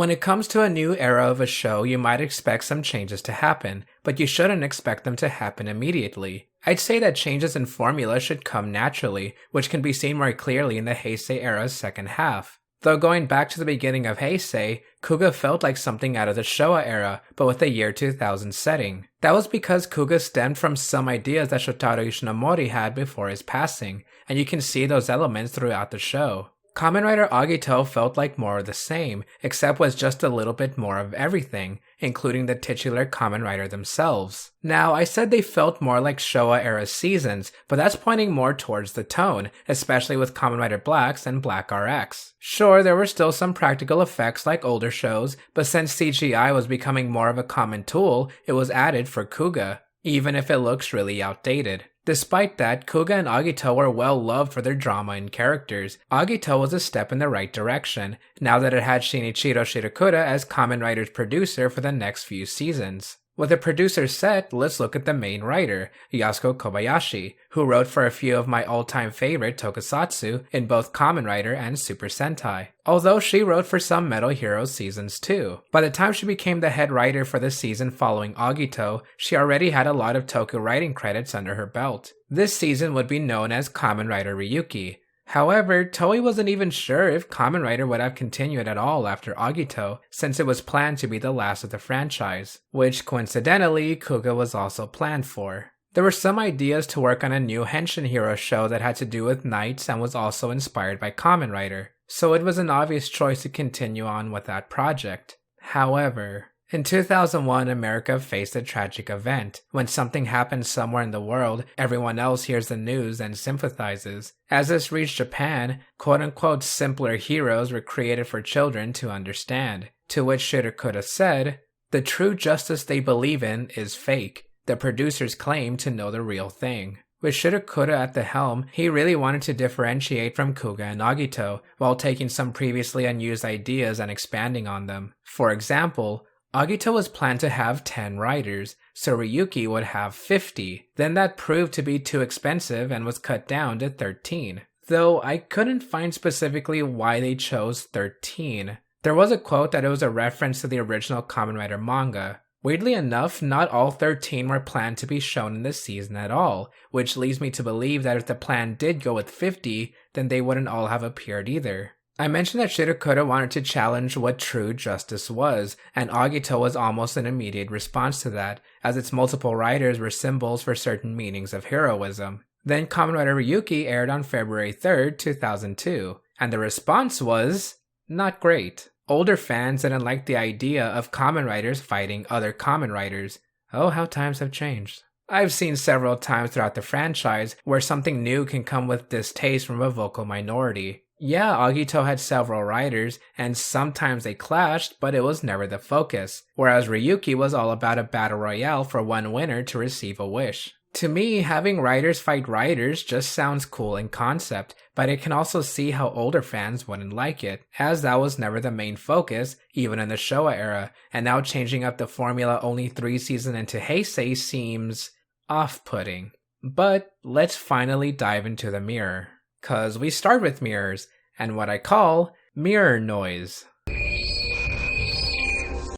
When it comes to a new era of a show, you might expect some changes to happen, but you shouldn't expect them to happen immediately. I'd say that changes in formula should come naturally, which can be seen more clearly in the Heisei era's second half. Though going back to the beginning of Heisei, Kuga felt like something out of the Showa era, but with a year 2000 setting. That was because Kuga stemmed from some ideas that Shotaro Ishinomori had before his passing, and you can see those elements throughout the show. Kamen Rider Agito felt like more of the same, except was just a little bit more of everything, including the titular Kamen Rider themselves. Now, I said they felt more like Showa era seasons, but that's pointing more towards the tone, especially with Kamen Rider Blacks and Black RX. Sure, there were still some practical effects like older shows, but since CGI was becoming more of a common tool, it was added for Kuga, even if it looks really outdated. Despite that, Kuga and Agito were well loved for their drama and characters. Agito was a step in the right direction, now that it had Shinichiro Shirakura as Kamen Rider's producer for the next few seasons. With the producer set, let's look at the main writer, Yasuko Kobayashi, who wrote for a few of my all-time favorite tokusatsu in both Kamen Rider and Super Sentai, although she wrote for some Metal Heroes seasons too. By the time she became the head writer for the season following Agito, she already had a lot of toku writing credits under her belt. This season would be known as Kamen Rider Ryuki. However, Toei wasn't even sure if Kamen Rider would have continued at all after Agito, since it was planned to be the last of the franchise, which coincidentally Kuga was also planned for. There were some ideas to work on a new Henshin hero show that had to do with knights and was also inspired by Kamen Rider, so it was an obvious choice to continue on with that project. However, in 2001, America faced a tragic event. When something happens somewhere in the world, everyone else hears the news and sympathizes. As this reached Japan, quote-unquote simpler heroes were created for children to understand. To which Shirakura said, "The true justice they believe in is fake. The producers claim to know the real thing." With Shirakura at the helm, he really wanted to differentiate from Kuga and Agito, while taking some previously unused ideas and expanding on them. For example, Agito was planned to have 10 writers, so Ryuki would have 50. Then that proved to be too expensive and was cut down to 13. Though I couldn't find specifically why they chose 13. There was a quote that it was a reference to the original Kamen Rider manga. Weirdly enough, not all 13 were planned to be shown in this season at all, which leads me to believe that if the plan did go with 50, then they wouldn't all have appeared either. I mentioned that Shirakura wanted to challenge what true justice was, and Agito was almost an immediate response to that, as its multiple writers were symbols for certain meanings of heroism. Then Kamen Rider Ryuki aired on February 3rd, 2002, and the response was not great. Older fans didn't like the idea of Kamen Riders fighting other Kamen Riders. Oh, how times have changed. I've seen several times throughout the franchise where something new can come with distaste from a vocal minority. Yeah, Agito had several writers, and sometimes they clashed, but it was never the focus, whereas Ryuki was all about a battle royale for one winner to receive a wish. To me, having writers fight writers just sounds cool in concept, but I can also see how older fans wouldn't like it, as that was never the main focus, even in the Showa era, and now changing up the formula only 3 seasons into Heisei seems off-putting. But let's finally dive into the mirror. 'Cause we start with mirrors, and what I call mirror noise.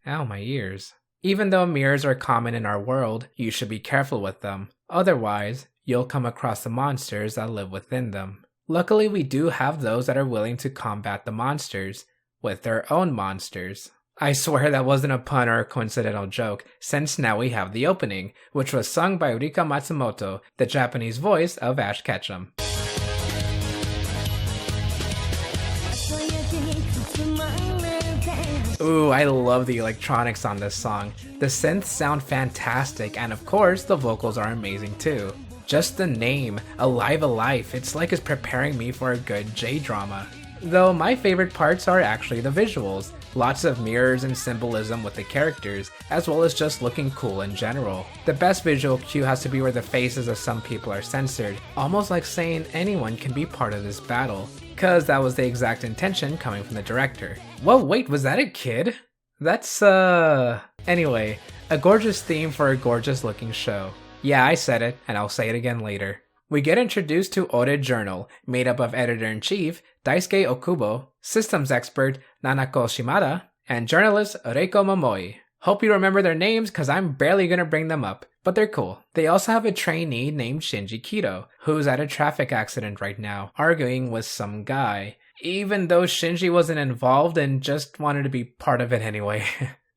Ow, my ears. Even though mirrors are common in our world, you should be careful with them. Otherwise, you'll come across the monsters that live within them. Luckily, we do have those that are willing to combat the monsters with their own monsters. I swear that wasn't a pun or a coincidental joke, since now we have the opening, which was sung by Rika Matsumoto, the Japanese voice of Ash Ketchum. Ooh, I love the electronics on this song. The synths sound fantastic, and of course, the vocals are amazing too. Just the name, Alive Alive, it's like it's preparing me for a good J-drama. Though my favorite parts are actually the visuals. Lots of mirrors and symbolism with the characters, as well as just looking cool in general. The best visual cue has to be where the faces of some people are censored, almost like saying anyone can be part of this battle. Cause that was the exact intention coming from the director. Whoa, wait, was that a kid? That's Anyway, a gorgeous theme for a gorgeous looking show. Yeah, I said it, and I'll say it again later. We get introduced to Ode Journal, made up of editor-in-chief Daisuke Okubo, systems expert Nanako Shimada, and journalist Reiko Momoi. Hope you remember their names cause I'm barely gonna bring them up, but they're cool. They also have a trainee named Shinji Kito, who's at a traffic accident right now, arguing with some guy, even though Shinji wasn't involved and just wanted to be part of it anyway.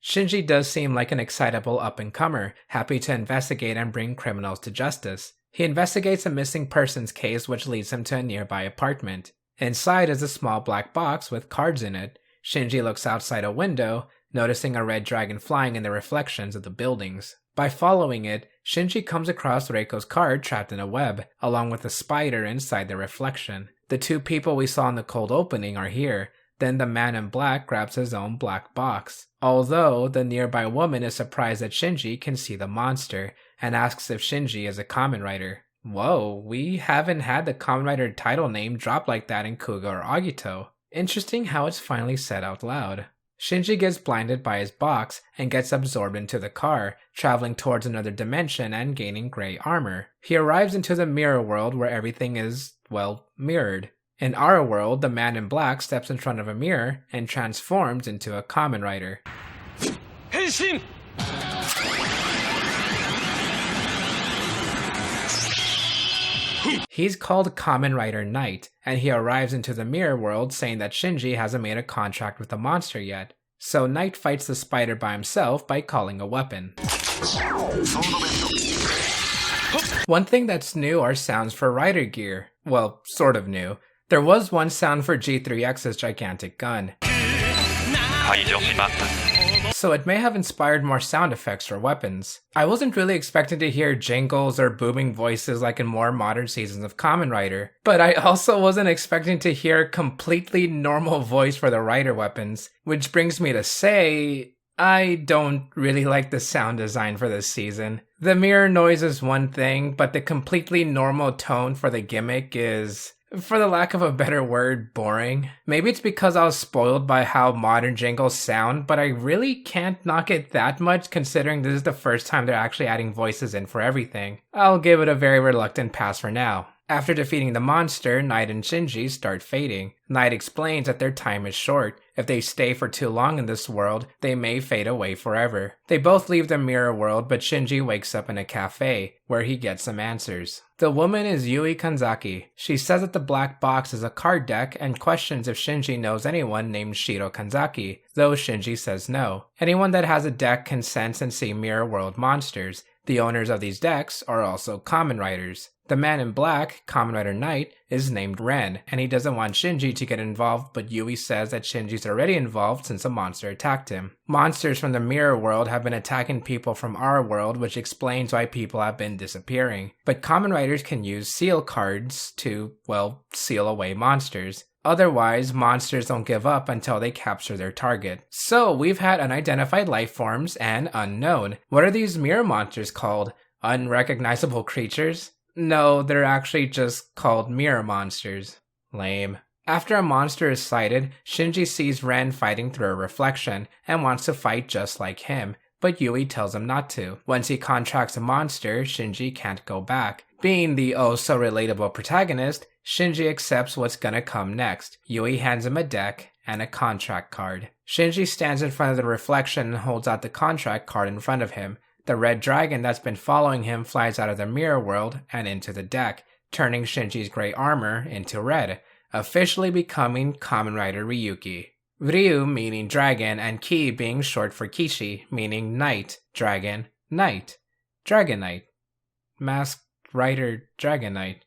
Shinji does seem like an excitable up-and-comer, happy to investigate and bring criminals to justice. He investigates a missing persons case which leads him to a nearby apartment. Inside is a small black box with cards in it. Shinji looks outside a window, noticing a red dragon flying in the reflections of the buildings. By following it, Shinji comes across Reiko's card trapped in a web, along with a spider inside the reflection. The two people we saw in the cold opening are here. Then the man in black grabs his own black box. Although, the nearby woman is surprised that Shinji can see the monster, and asks if Shinji is a Kamen Rider. Whoa, we haven't had the Kamen Rider title name drop like that in Kuga or Agito. Interesting how it's finally said out loud. Shinji gets blinded by his box and gets absorbed into the car, traveling towards another dimension and gaining gray armor. He arrives into the mirror world where everything is, well, mirrored. In our world, the man in black steps in front of a mirror and transforms into a Kamen Rider. Henshin! He's called Kamen Rider Knight, and he arrives into the mirror world saying that Shinji hasn't made a contract with the monster yet. So Knight fights the spider by himself by calling a weapon. One thing that's new are sounds for rider gear. Well, sort of new. There was one sound for G3X's gigantic gun. So it may have inspired more sound effects or weapons. I wasn't really expecting to hear jingles or booming voices like in more modern seasons of Kamen Rider, but I also wasn't expecting to hear a completely normal voice for the rider weapons, which brings me to say, I don't really like the sound design for this season. The mirror noise is one thing, but the completely normal tone for the gimmick is, for the lack of a better word, boring. Maybe it's because I was spoiled by how modern jingles sound, but I really can't knock it that much considering this is the first time they're actually adding voices in for everything. I'll give it a very reluctant pass for now. After defeating the monster, Knight and Shinji start fading. Knight explains that their time is short. If they stay for too long in this world, they may fade away forever. They both leave the mirror world, but Shinji wakes up in a cafe, where he gets some answers. The woman is Yui Kanzaki. She says that the black box is a card deck and questions if Shinji knows anyone named Shiro Kanzaki, though Shinji says no. Anyone that has a deck can sense and see mirror world monsters. The owners of these decks are also Kamen Riders. The man in black, Kamen Rider Knight, is named Ren, and he doesn't want Shinji to get involved, but Yui says that Shinji's already involved since a monster attacked him. Monsters from the mirror world have been attacking people from our world, which explains why people have been disappearing. But Kamen Riders can use seal cards to, well, seal away monsters. Otherwise, monsters don't give up until they capture their target. So, we've had unidentified life forms and unknown. What are these mirror monsters called? Unrecognizable creatures? No, they're actually just called mirror monsters. Lame. After a monster is sighted, Shinji sees Ren fighting through a reflection and wants to fight just like him, but Yui tells him not to. Once he contracts a monster, Shinji can't go back. Being the oh-so-relatable protagonist, Shinji accepts what's gonna come next. Yui hands him a deck and a contract card. Shinji stands in front of the reflection and holds out the contract card in front of him. The red dragon that's been following him flies out of the mirror world and into the deck, turning Shinji's gray armor into red, officially becoming Kamen Rider Ryuki. Ryu meaning dragon and Ki being short for Kishi, meaning knight, dragon, knight. Dragon Knight. Masked Rider Dragon Knight.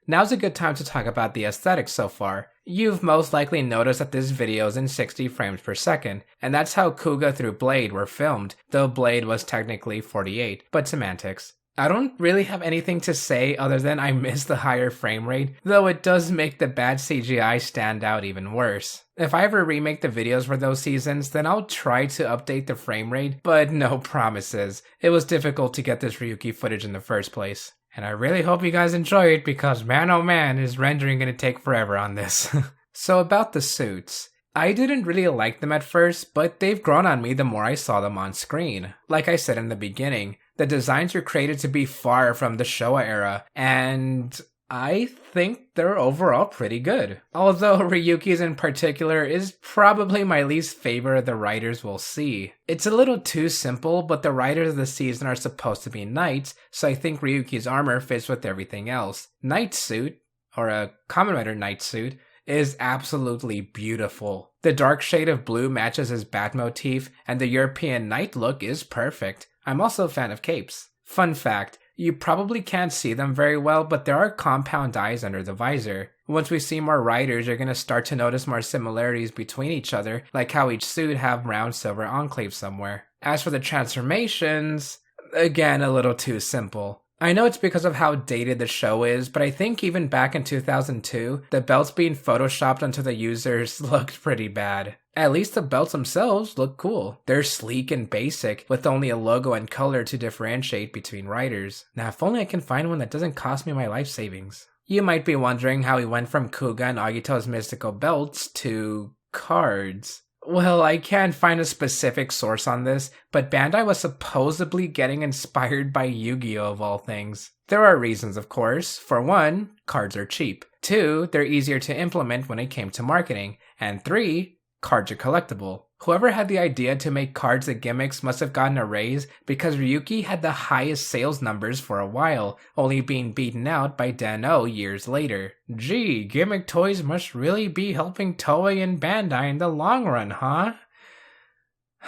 Now's a good time to talk about the aesthetics so far. You've most likely noticed that this video is in 60 frames per second, and that's how Kuga through Blade were filmed, though Blade was technically 48, but semantics. I don't really have anything to say other than I miss the higher frame rate, though it does make the bad CGI stand out even worse. If I ever remake the videos for those seasons, then I'll try to update the frame rate, but no promises. It was difficult to get this Ryuki footage in the first place. And I really hope you guys enjoy it because man oh man is rendering gonna take forever on this. So about the suits. I didn't really like them at first, but they've grown on me the more I saw them on screen. Like I said in the beginning, the designs were created to be far from the Showa era, and I think they're overall pretty good. Although Ryuki's in particular is probably my least favorite of the writers we'll see. It's a little too simple, but the writers of the season are supposed to be knights, so I think Ryuki's armor fits with everything else. Knight suit, or a Kamen Rider knight suit, is absolutely beautiful. The dark shade of blue matches his bat motif, and the European knight look is perfect. I'm also a fan of capes. Fun fact, you probably can't see them very well, but there are compound eyes under the visor. Once we see more riders, you're going to start to notice more similarities between each other, like how each suit have round silver enclaves somewhere. As for the transformations, again, a little too simple. I know it's because of how dated the show is, but I think even back in 2002, the belts being photoshopped onto the users looked pretty bad. At least the belts themselves look cool. They're sleek and basic, with only a logo and color to differentiate between riders. Now, if only I can find one that doesn't cost me my life savings. You might be wondering how we went from Kuga and Agito's mystical belts to cards. Well, I can't find a specific source on this, but Bandai was supposedly getting inspired by Yu-Gi-Oh! Of all things. There are reasons, of course. For one, cards are cheap. 2, they're easier to implement when it came to marketing. And 3, cards are collectible. Whoever had the idea to make cards the gimmicks must have gotten a raise because Ryuki had the highest sales numbers for a while, only being beaten out by Den-O years later. Gee, gimmick toys must really be helping Toei and Bandai in the long run, huh?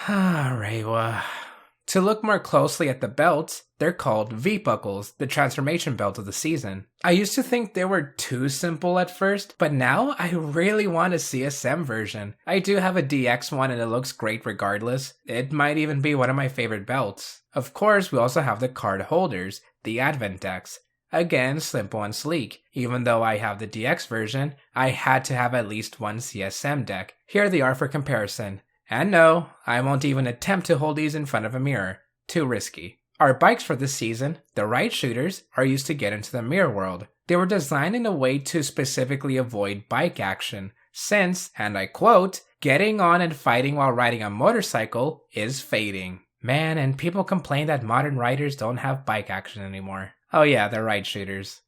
Reiwa. To look more closely at the belts, they're called V-Buckles, the transformation belt of the season. I used to think they were too simple at first, but now I really want to see a SEM version. I do have a DX one and it looks great regardless. It might even be one of my favorite belts. Of course, we also have the card holders, the Advent decks. Again, simple and sleek. Even though I have the DX version, I had to have at least one CSM deck. Here they are for comparison. And no, I won't even attempt to hold these in front of a mirror. Too risky. Our bikes for this season, the right shooters, are used to get into the mirror world. They were designed in a way to specifically avoid bike action, since, and I quote, getting on and fighting while riding a motorcycle is fading. Man, and people complain that modern riders don't have bike action anymore. Oh yeah, the right shooters.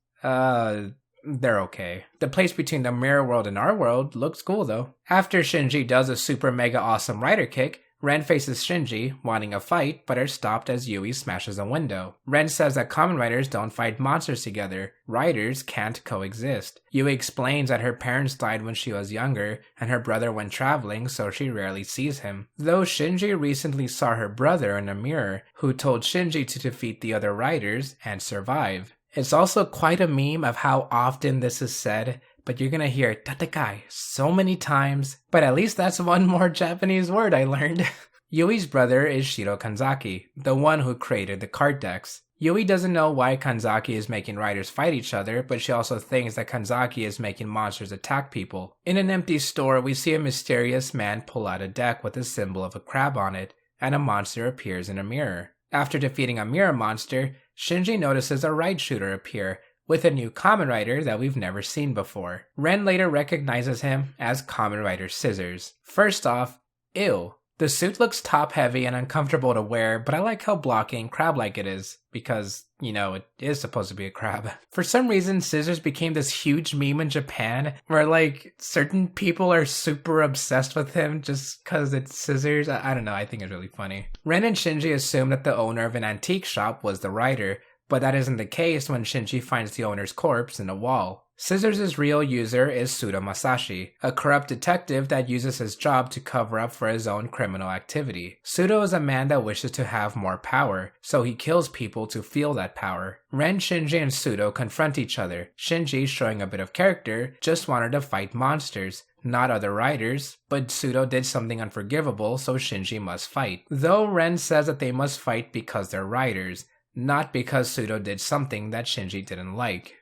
They're okay. The place between the mirror world and our world looks cool though. After Shinji does a super mega awesome rider kick, Ren faces Shinji, wanting a fight, but are stopped as Yui smashes a window. Ren says that Kamen Riders don't fight monsters together. Riders can't coexist. Yui explains that her parents died when she was younger, and her brother went traveling, so she rarely sees him. Though Shinji recently saw her brother in a mirror, who told Shinji to defeat the other riders and survive. It's also quite a meme of how often this is said, but you're gonna hear Tatakae so many times, but at least that's one more Japanese word I learned. Yui's brother is Shiro Kanzaki, the one who created the card decks. Yui doesn't know why Kanzaki is making riders fight each other, but she also thinks that Kanzaki is making monsters attack people. In an empty store, we see a mysterious man pull out a deck with a symbol of a crab on it, and a monster appears in a mirror. After defeating a mirror monster, Shinji notices a right shooter appear, with a new Kamen Rider that we've never seen before. Ren later recognizes him as Kamen Rider Scissors. First off, ew. The suit looks top-heavy and uncomfortable to wear, but I like how blocky and crab-like it is, because, it is supposed to be a crab. For some reason, Scissors became this huge meme in Japan, where, certain people are super obsessed with him just because it's Scissors. I don't know, I think it's really funny. Ren and Shinji assume that the owner of an antique shop was the rider, but that isn't the case when Shinji finds the owner's corpse in a wall. Scissors' real user is Suda Masashi, a corrupt detective that uses his job to cover up for his own criminal activity. Suda is a man that wishes to have more power, so he kills people to feel that power. Ren, Shinji, and Suda confront each other. Shinji, showing a bit of character, just wanted to fight monsters, not other riders, but Suda did something unforgivable, so Shinji must fight. Though Ren says that they must fight because they're riders, not because Suda did something that Shinji didn't like.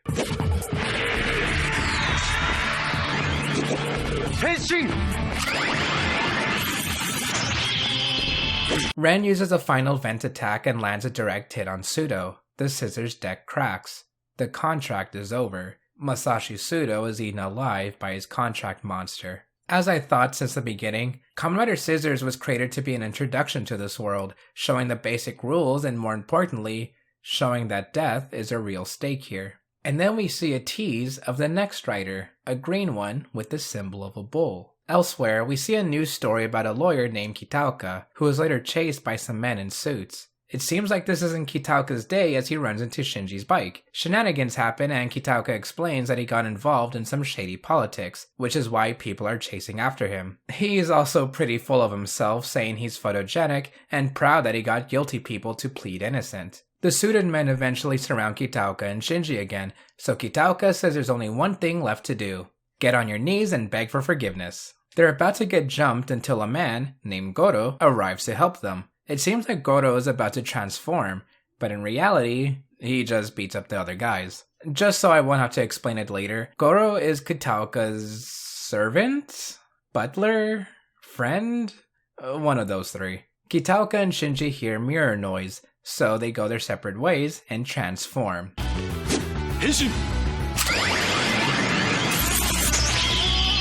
Ren uses a final vent attack and lands a direct hit on Sudo. The Scissors deck cracks. The contract is over. Masashi Sudo is eaten alive by his contract monster. As I thought since the beginning, Kamen Rider Scissors was created to be an introduction to this world, showing the basic rules and, more importantly, showing that death is a real stake here. And then we see a tease of the next rider, a green one with the symbol of a bull. Elsewhere, we see a news story about a lawyer named Kitaoka, who is later chased by some men in suits. It seems like this isn't Kitaoka's day as he runs into Shinji's bike. Shenanigans happen and Kitaoka explains that he got involved in some shady politics, which is why people are chasing after him. He is also pretty full of himself, saying he's photogenic and proud that he got guilty people to plead innocent. The suited men eventually surround Kitaoka and Shinji again, so Kitaoka says there's only one thing left to do. Get on your knees and beg for forgiveness. They're about to get jumped until a man, named Goro, arrives to help them. It seems like Goro is about to transform, but in reality, he just beats up the other guys. Just so I won't have to explain it later, Goro is Kitaoka's servant? Butler? Friend? One of those three. Kitaoka and Shinji hear mirror noise, so they go their separate ways and transform. Henshin!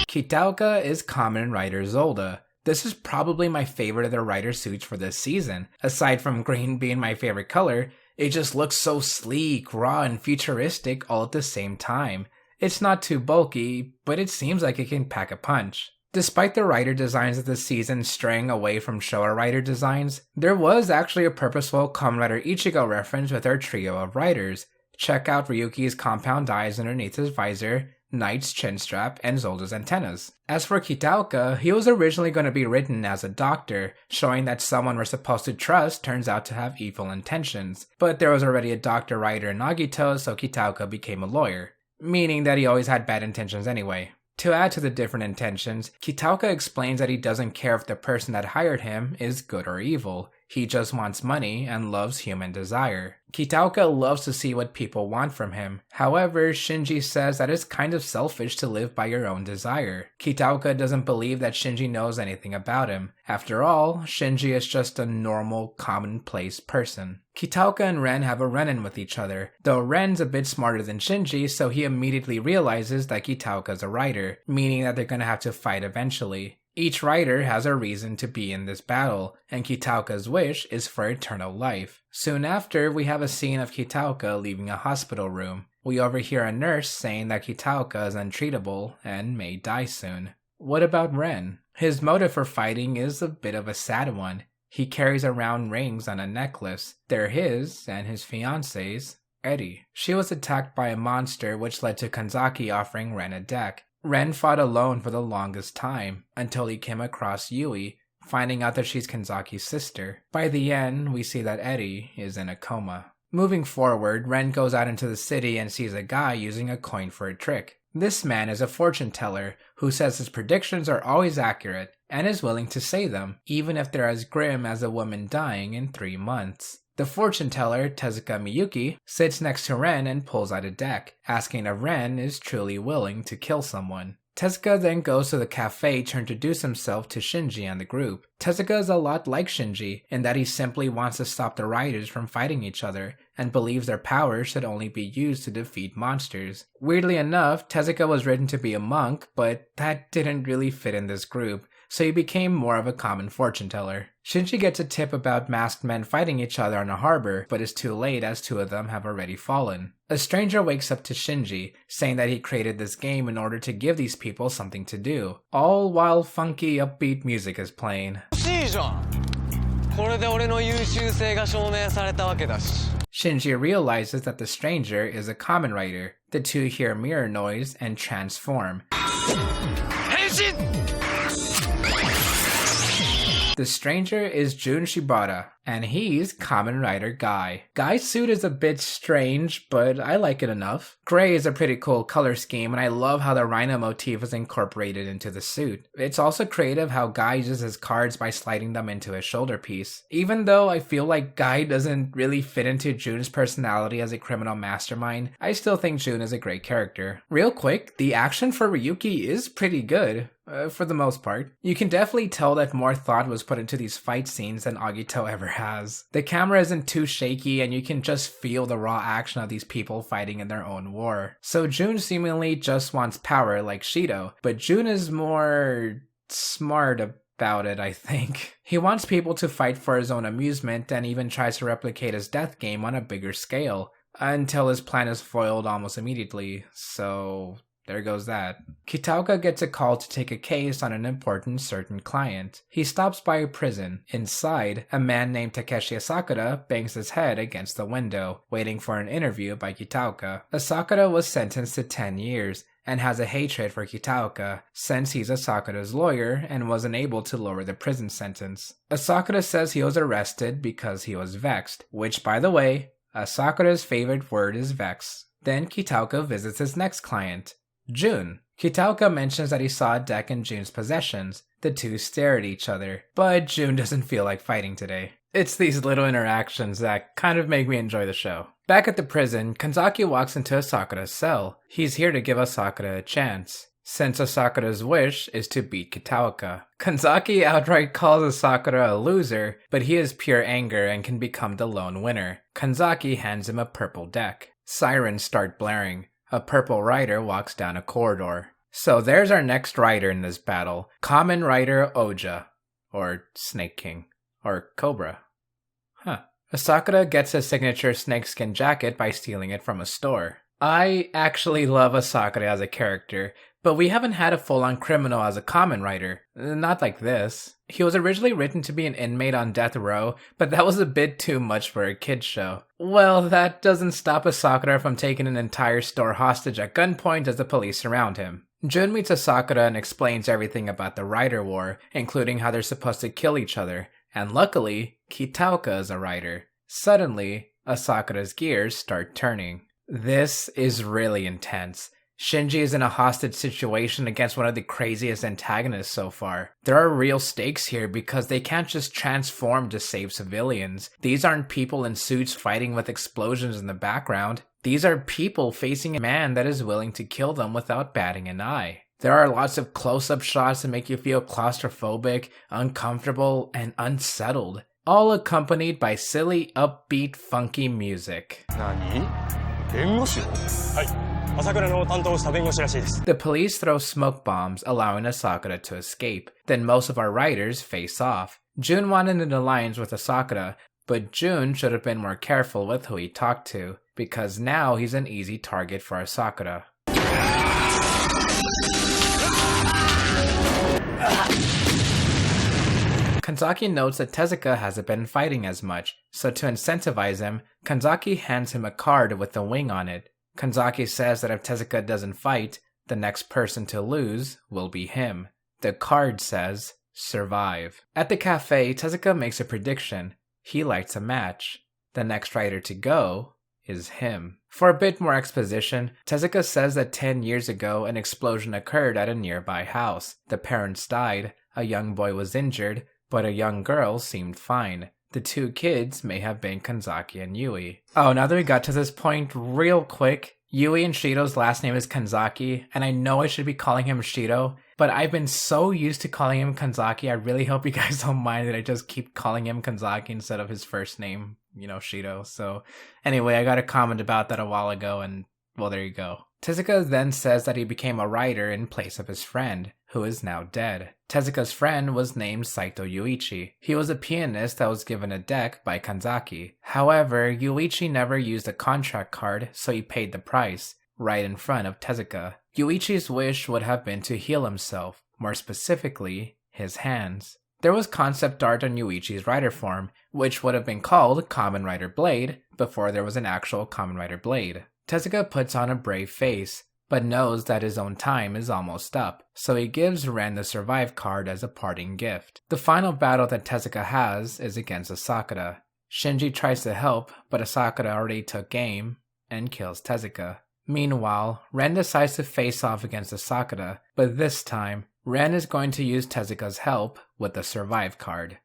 Kitaoka is Kamen Rider Zolda. This is probably my favorite of the rider suits for this season. Aside from green being my favorite color, it just looks so sleek, raw, and futuristic all at the same time. It's not too bulky, but it seems like it can pack a punch. Despite the rider designs of the season straying away from Showa rider designs, there was actually a purposeful Kamen Rider Ichigo reference with our trio of riders. Check out Ryuki's compound eyes underneath his visor, Knight's chin strap, and Zolda's antennas. As for Kitaoka, he was originally going to be written as a doctor, showing that someone we're supposed to trust turns out to have evil intentions. But there was already a doctor writer in Nagito, so Kitaoka became a lawyer, meaning that he always had bad intentions anyway. To add to the different intentions, Kitaoka explains that he doesn't care if the person that hired him is good or evil. He just wants money and loves human desire. Kitaoka loves to see what people want from him. However, Shinji says that it's kind of selfish to live by your own desire. Kitaoka doesn't believe that Shinji knows anything about him. After all, Shinji is just a normal, commonplace person. Kitaoka and Ren have a run-in with each other, though Ren's a bit smarter than Shinji, so he immediately realizes that Kitaoka's a rider, meaning that they're gonna have to fight eventually. Each rider has a reason to be in this battle, and Kitaoka's wish is for eternal life. Soon after, we have a scene of Kitaoka leaving a hospital room. We overhear a nurse saying that Kitaoka is untreatable and may die soon. What about Ren? His motive for fighting is a bit of a sad one. He carries around rings on a necklace. They're his and his fiance's, Eri. She was attacked by a monster, which led to Kanzaki offering Ren a deck. Ren fought alone for the longest time, until he came across Yui, finding out that she's Kanzaki's sister. By the end, we see that Eri is in a coma. Moving forward, Ren goes out into the city and sees a guy using a coin for a trick. This man is a fortune teller who says his predictions are always accurate and is willing to say them, even if they're as grim as a woman dying in 3 months. The fortune teller, Tezuka Miyuki, sits next to Ren and pulls out a deck, asking if Ren is truly willing to kill someone. Tezuka then goes to the cafe to introduce himself to Shinji and the group. Tezuka is a lot like Shinji in that he simply wants to stop the riders from fighting each other and believes their powers should only be used to defeat monsters. Weirdly enough, Tezuka was written to be a monk, but that didn't really fit in this group, so he became more of a common fortune teller. Shinji gets a tip about masked men fighting each other on a harbor, but is too late as 2 of them have already fallen. A stranger wakes up to Shinji, saying that he created this game in order to give these people something to do, all while funky upbeat music is playing. Shinji realizes that the stranger is a Kamen Rider. The two hear mirror noise and transform. The stranger is Jun Shibata, and he's Kamen Rider Guy. Guy's suit is a bit strange, but I like it enough. Gray is a pretty cool color scheme, and I love how the rhino motif is incorporated into the suit. It's also creative how Guy uses his cards by sliding them into his shoulder piece. Even though I feel like Guy doesn't really fit into Jun's personality as a criminal mastermind, I still think Jun is a great character. Real quick, the action for Ryuki is pretty good. For the most part. You can definitely tell that more thought was put into these fight scenes than Agito ever has. The camera isn't too shaky and you can just feel the raw action of these people fighting in their own war. So Jun seemingly just wants power like Shido, but Jun is more smart about it, I think. He wants people to fight for his own amusement and even tries to replicate his death game on a bigger scale. until his plan is foiled almost immediately, so there goes that. Kitaoka gets a call to take a case on an important certain client. He stops by a prison. Inside, a man named Takeshi Asakura bangs his head against the window, waiting for an interview by Kitaoka. Asakura was sentenced to 10 years, and has a hatred for Kitaoka, since he's Asakura's lawyer and wasn't able to lower the prison sentence. Asakura says he was arrested because he was vexed, which, by the way, Asakura's favorite word is vex. Then Kitaoka visits his next client, Jun. Kitaoka mentions that he saw a deck in Jun's possessions. The two stare at each other, but Jun doesn't feel like fighting today. It's these little interactions that kind of make me enjoy the show. Back at the prison, Kanzaki walks into Asakura's cell. He's here to give Asakura a chance, since Asakura's wish is to beat Kitaoka. Kanzaki outright calls Asakura a loser, but he is pure anger and can become the lone winner. Kanzaki hands him a purple deck. Sirens start blaring. A purple rider walks down a corridor. So there's our next rider in this battle, Kamen Rider Oja, or Snake King, or Cobra. Asakura gets his signature snakeskin jacket by stealing it from a store. I actually love Asakura as a character, but we haven't had a full-on criminal as a Kamen Rider. Not like this. He was originally written to be an inmate on death row, but that was a bit too much for a kid's show. Well, that doesn't stop Asakura from taking an entire store hostage at gunpoint as the police surround him. Jun meets Asakura and explains everything about the Rider War, including how they're supposed to kill each other, and luckily, Kitaoka is a rider. Suddenly, Asakura's gears start turning. This is really intense. Shinji is in a hostage situation against one of the craziest antagonists so far. There are real stakes here because they can't just transform to save civilians. These aren't people in suits fighting with explosions in the background. These are people facing a man that is willing to kill them without batting an eye. There are lots of close-up shots that make you feel claustrophobic, uncomfortable, and unsettled, all accompanied by silly, upbeat, funky music. The police throw smoke bombs, allowing Asakura to escape. Then most of our riders face off. Jun wanted an alliance with Asakura, but Jun should have been more careful with who he talked to, because now he's an easy target for Asakura. Kanzaki notes that Tezuka hasn't been fighting as much, so to incentivize him, Kanzaki hands him a card with a wing on it. Kanzaki says that if Tezuka doesn't fight, the next person to lose will be him. The card says, survive. At the cafe, Tezuka makes a prediction. He lights a match. The next rider to go is him. For a bit more exposition, Tezuka says that 10 years ago an explosion occurred at a nearby house. The parents died, a young boy was injured, but a young girl seemed fine. The two kids may have been Kanzaki and Yui. Oh, now that we got to this point, real quick, Yui and Shido's last name is Kanzaki, and I know I should be calling him Shido, but I've been so used to calling him Kanzaki, I really hope you guys don't mind that I just keep calling him Kanzaki instead of his first name, Shido. So anyway, I got a comment about that a while ago, and well, there you go. Tezuka then says that he became a writer in place of his friend, who is now dead. Tezuka's friend was named Saito Yuichi. He was a pianist that was given a deck by Kanzaki. However, Yuichi never used a contract card, so he paid the price, right in front of Tezuka. Yuichi's wish would have been to heal himself, more specifically, his hands. There was concept art on Yuichi's rider form, which would have been called Kamen Rider Blade before there was an actual Kamen Rider Blade. Tezuka puts on a brave face, but knows that his own time is almost up, so he gives Ren the Survive card as a parting gift. The final battle that Tezuka has is against Asakura. Shinji tries to help, but Asakura already took aim and kills Tezuka. Meanwhile, Ren decides to face off against Asakura, but this time, Ren is going to use Tezuka's help with the Survive card.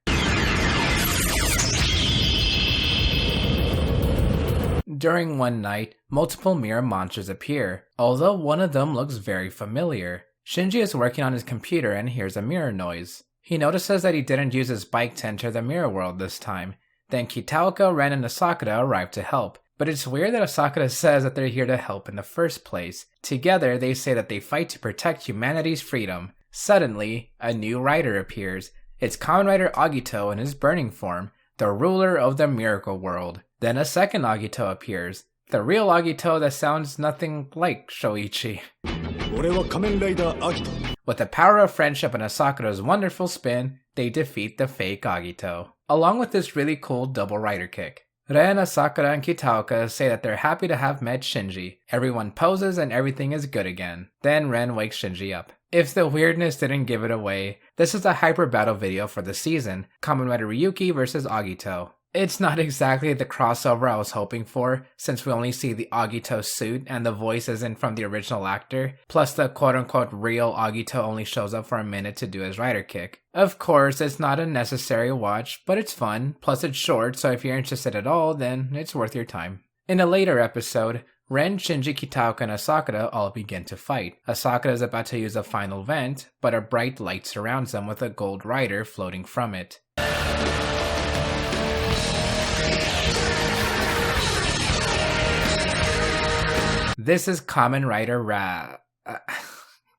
During one night, multiple mirror monsters appear, although one of them looks very familiar. Shinji is working on his computer and hears a mirror noise. He notices that he didn't use his bike to enter the mirror world this time. Then Kitaoka, Ren, and Asakura arrive to help. But it's weird that Asakura says that they're here to help in the first place. Together, they say that they fight to protect humanity's freedom. Suddenly, a new rider appears. It's Kamen Rider Agito in his burning form, the ruler of the miracle world. Then a second Agito appears. The real Agito that sounds nothing like Shoichi. With the power of friendship and Asakura's wonderful spin, they defeat the fake Agito, along with this really cool double rider kick. Ren, Asakura, and Kitaoka say that they're happy to have met Shinji. Everyone poses and everything is good again. Then Ren wakes Shinji up. If the weirdness didn't give it away, this is a hyper battle video for the season, Kamen Rider Ryuki vs Agito. It's not exactly the crossover I was hoping for, since we only see the Agito suit and the voice isn't from the original actor, plus the quote-unquote real Agito only shows up for a minute to do his rider kick. Of course, it's not a necessary watch, but it's fun, plus it's short, so if you're interested at all, then it's worth your time. In a later episode, Ren, Shinji, Kitaoka, and Asakura all begin to fight. Asakura is about to use a final vent, but a bright light surrounds them with a gold rider floating from it. This is Kamen Rider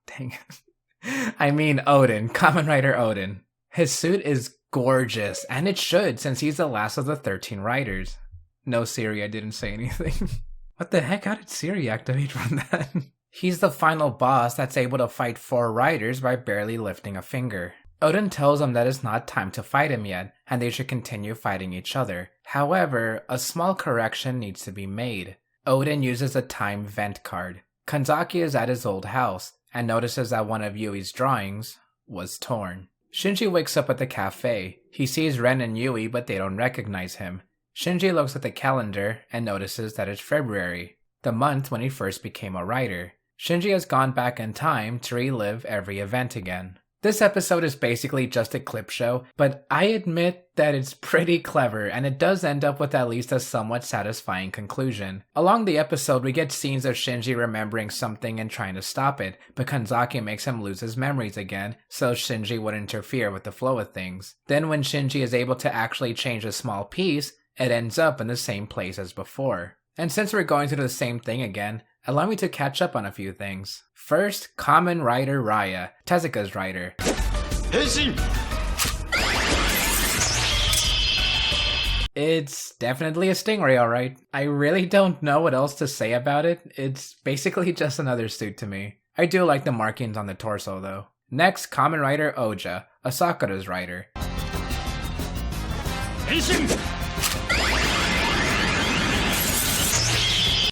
dang it. I mean Odin, Kamen Rider Odin. His suit is gorgeous, and it should, since he's the last of the 13 riders. No, Siri, I didn't say anything. What the heck? How did Siri activate from that? He's the final boss that's able to fight 4 riders by barely lifting a finger. Odin tells them that it's not time to fight him yet, and they should continue fighting each other. However, a small correction needs to be made. Odin uses a time vent card. Kanzaki is at his old house, and notices that one of Yui's drawings was torn. Shinji wakes up at the cafe. He sees Ren and Yui, but they don't recognize him. Shinji looks at the calendar and notices that it's February, the month when he first became a writer. Shinji has gone back in time to relive every event again. This episode is basically just a clip show, but I admit that it's pretty clever, and it does end up with at least a somewhat satisfying conclusion. Along the episode, we get scenes of Shinji remembering something and trying to stop it, but Kanzaki makes him lose his memories again, so Shinji would interfere with the flow of things. Then when Shinji is able to actually change a small piece, it ends up in the same place as before. And since we're going through the same thing again, allow me to catch up on a few things. First, Kamen Rider Raya, Tezuka's rider. Henshin! It's definitely a stingray, alright. I really don't know what else to say about it. It's basically just another suit to me. I do like the markings on the torso though. Next, Kamen Rider Oja, Asakura's rider. Henshin!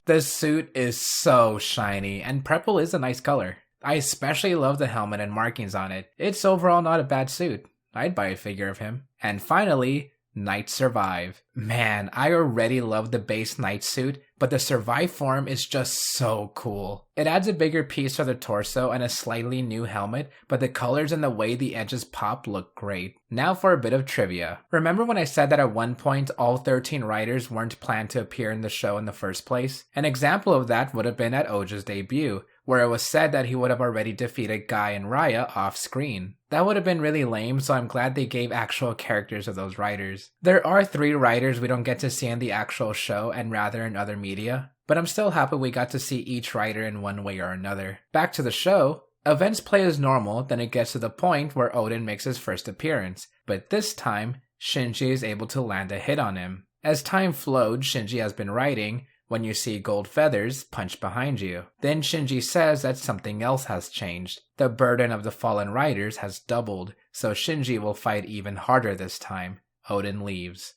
This suit is so shiny, and purple is a nice color. I especially love the helmet and markings on it. It's overall not a bad suit. I'd buy a figure of him. And finally, Knight Survive. Man, I already love the base Knight suit, but the Survive form is just so cool. It adds a bigger piece for the torso and a slightly new helmet, but the colors and the way the edges pop look great. Now for a bit of trivia. Remember when I said that at one point all 13 riders weren't planned to appear in the show in the first place? An example of that would have been at Oja's debut, where it was said that he would have already defeated Guy and Raya off screen. That would have been really lame, so I'm glad they gave actual characters of those riders. There are 3 riders we don't get to see in the actual show and rather in other media, but I'm still happy we got to see each rider in one way or another. Back to the show, events play as normal, then it gets to the point where Odin makes his first appearance, but this time, Shinji is able to land a hit on him. As time flowed, Shinji has been writing, when you see gold feathers punch behind you. Then Shinji says that something else has changed. The burden of the fallen riders has doubled, so Shinji will fight even harder this time. Odin leaves.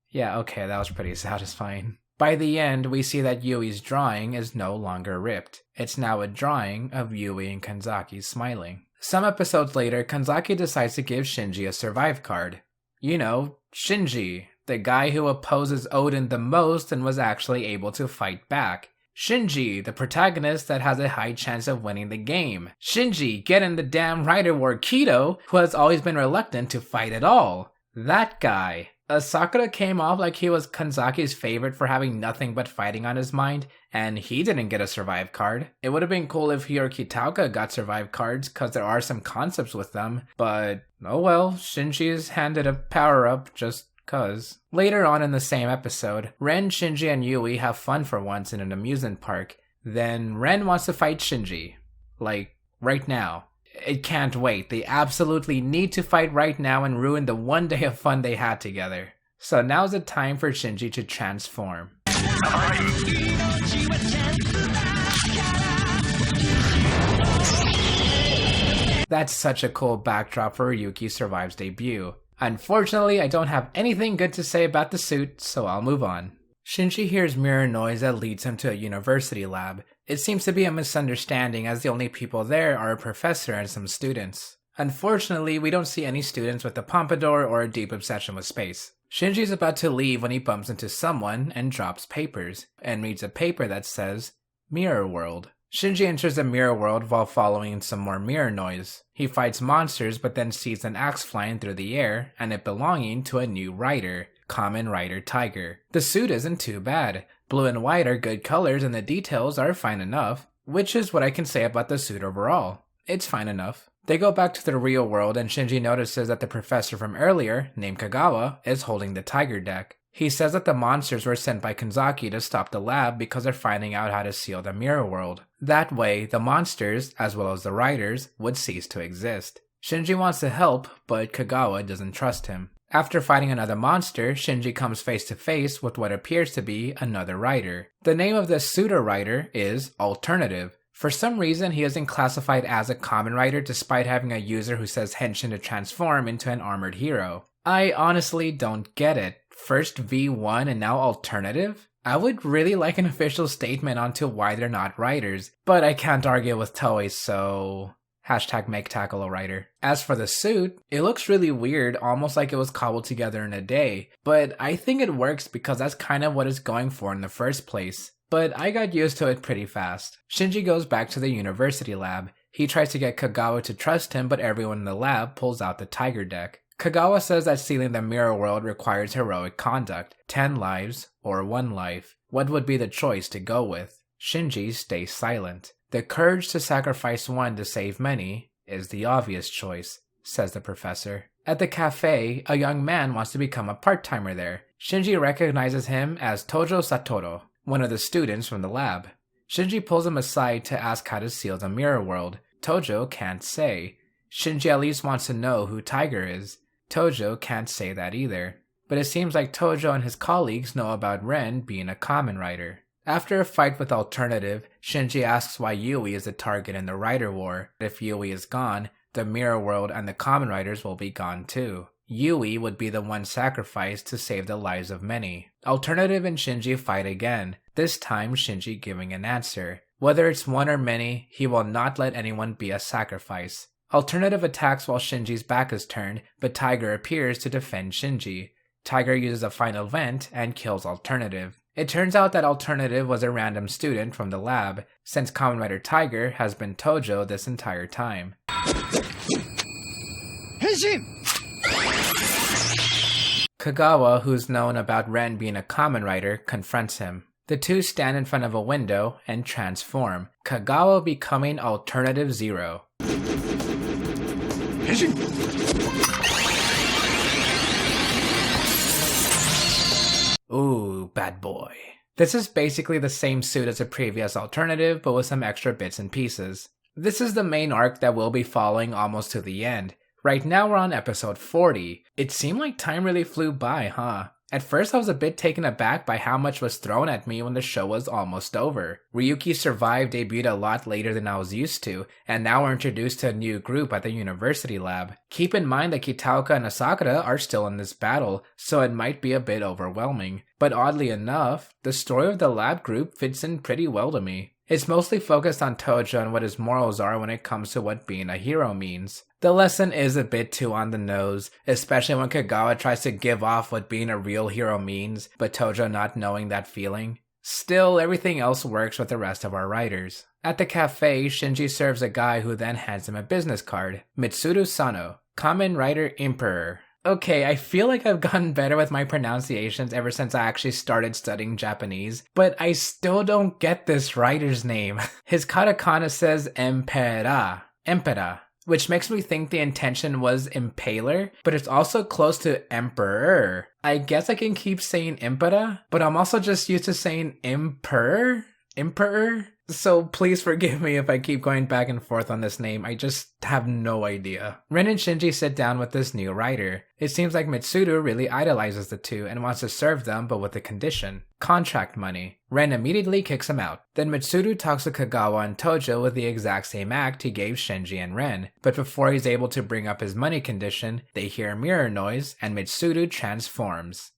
Yeah, okay, that was pretty satisfying. By the end, we see that Yui's drawing is no longer ripped. It's now a drawing of Yui and Kanzaki smiling. Some episodes later, Kanzaki decides to give Shinji a survive card. You know, Shinji, the guy who opposes Odin the most and was actually able to fight back. Shinji, the protagonist that has a high chance of winning the game. Shinji, get in the damn Rider War Kido, who has always been reluctant to fight at all. That guy. Asakura came off like he was Kanzaki's favorite for having nothing but fighting on his mind, and he didn't get a survive card. It would have been cool if he or Kitaoka got survive cards, cause there are some concepts with them, but oh well, Shinji is handed a power-up just cause. Later on in the same episode, Ren, Shinji, and Yui have fun for once in an amusement park. Then Ren wants to fight Shinji. Like, right now. It can't wait. They absolutely need to fight right now and ruin the one day of fun they had together. So now's the time for Shinji to transform. That's such a cool backdrop for Ryuki Survives debut. Unfortunately, I don't have anything good to say about the suit, so I'll move on. Shinji hears mirror noise that leads him to a university lab. It seems to be a misunderstanding as the only people there are a professor and some students. Unfortunately, we don't see any students with a pompadour or a deep obsession with space. Shinji's about to leave when he bumps into someone and drops papers, and reads a paper that says, Mirror World. Shinji enters the mirror world while following some more mirror noise. He fights monsters but then sees an axe flying through the air and it belonging to a new rider, Kamen Rider Tiger. The suit isn't too bad. Blue and white are good colors and the details are fine enough, which is what I can say about the suit overall. It's fine enough. They go back to the real world and Shinji notices that the professor from earlier, named Kagawa, is holding the tiger deck. He says that the monsters were sent by Kanzaki to stop the lab because they're finding out how to seal the mirror world. That way, the monsters, as well as the riders, would cease to exist. Shinji wants to help, but Kagawa doesn't trust him. After fighting another monster, Shinji comes face to face with what appears to be another rider. The name of this pseudo-rider is Alternative. For some reason, he isn't classified as a common rider despite having a user who says Henshin to transform into an armored hero. I honestly don't get it. First V1 and now Alternative? I would really like an official statement onto why they're not writers, but I can't argue with Toei, so... #make tackle a writer. As for the suit, it looks really weird, almost like it was cobbled together in a day, but I think it works because that's kind of what it's going for in the first place. But I got used to it pretty fast. Shinji goes back to the university lab. He tries to get Kagawa to trust him, but everyone in the lab pulls out the tiger deck. Kagawa says that sealing the mirror world requires heroic conduct, 10 lives or 1 life. What would be the choice to go with? Shinji stays silent. The courage to sacrifice one to save many is the obvious choice, says the professor. At the cafe, a young man wants to become a part-timer there. Shinji recognizes him as Tojo Satoru, one of the students from the lab. Shinji pulls him aside to ask how to seal the mirror world. Tojo can't say. Shinji at least wants to know who Tiger is. Tojo can't say that either. But it seems like Tojo and his colleagues know about Ren being a Kamen Rider. After a fight with Alternative, Shinji asks why Yui is the target in the Rider War. If Yui is gone, the Mirror World and the Kamen Riders will be gone too. Yui would be the one sacrificed to save the lives of many. Alternative and Shinji fight again, this time Shinji giving an answer. Whether it's one or many, he will not let anyone be a sacrifice. Alternative attacks while Shinji's back is turned, but Tiger appears to defend Shinji. Tiger uses a final vent and kills Alternative. It turns out that Alternative was a random student from the lab, since Kamen Rider Tiger has been Tojo this entire time. Henshin! Kagawa, who's known about Ren being a Kamen Rider, confronts him. The two stand in front of a window and transform, Kagawa becoming Alternative Zero. Ooh, bad boy. This is basically the same suit as the previous Alternative, but with some extra bits and pieces. This is the main arc that we'll be following almost to the end. Right now we're on episode 40. It seemed like time really flew by, huh? At first I was a bit taken aback by how much was thrown at me when the show was almost over. Ryuki Survive debuted a lot later than I was used to, and now we're introduced to a new group at the university lab. Keep in mind that Kitaoka and Asakura are still in this battle, so it might be a bit overwhelming. But oddly enough, the story of the lab group fits in pretty well to me. It's mostly focused on Tojo and what his morals are when it comes to what being a hero means. The lesson is a bit too on the nose, especially when Kagawa tries to give off what being a real hero means, but Tojo not knowing that feeling. Still, everything else works with the rest of our writers. At the cafe, Shinji serves a guy who then hands him a business card. Mitsuru Sano, Kamen Rider Emperor. Okay, I feel like I've gotten better with my pronunciations ever since I actually started studying Japanese, but I still don't get this writer's name. His katakana says Emperor, which makes me think the intention was impaler, but it's also close to emperor. I guess I can keep saying Emperor, but I'm also just used to saying emperor? So please forgive me if I keep going back and forth on this name, I just have no idea. Ren and Shinji sit down with this new writer. It seems like Mitsuru really idolizes the two and wants to serve them, but with a condition: contract money. Ren immediately kicks him out. Then Mitsuru talks to Kagawa and Tojo with the exact same act he gave Shinji and Ren, but before he's able to bring up his money condition, they hear a mirror noise and Mitsuru transforms.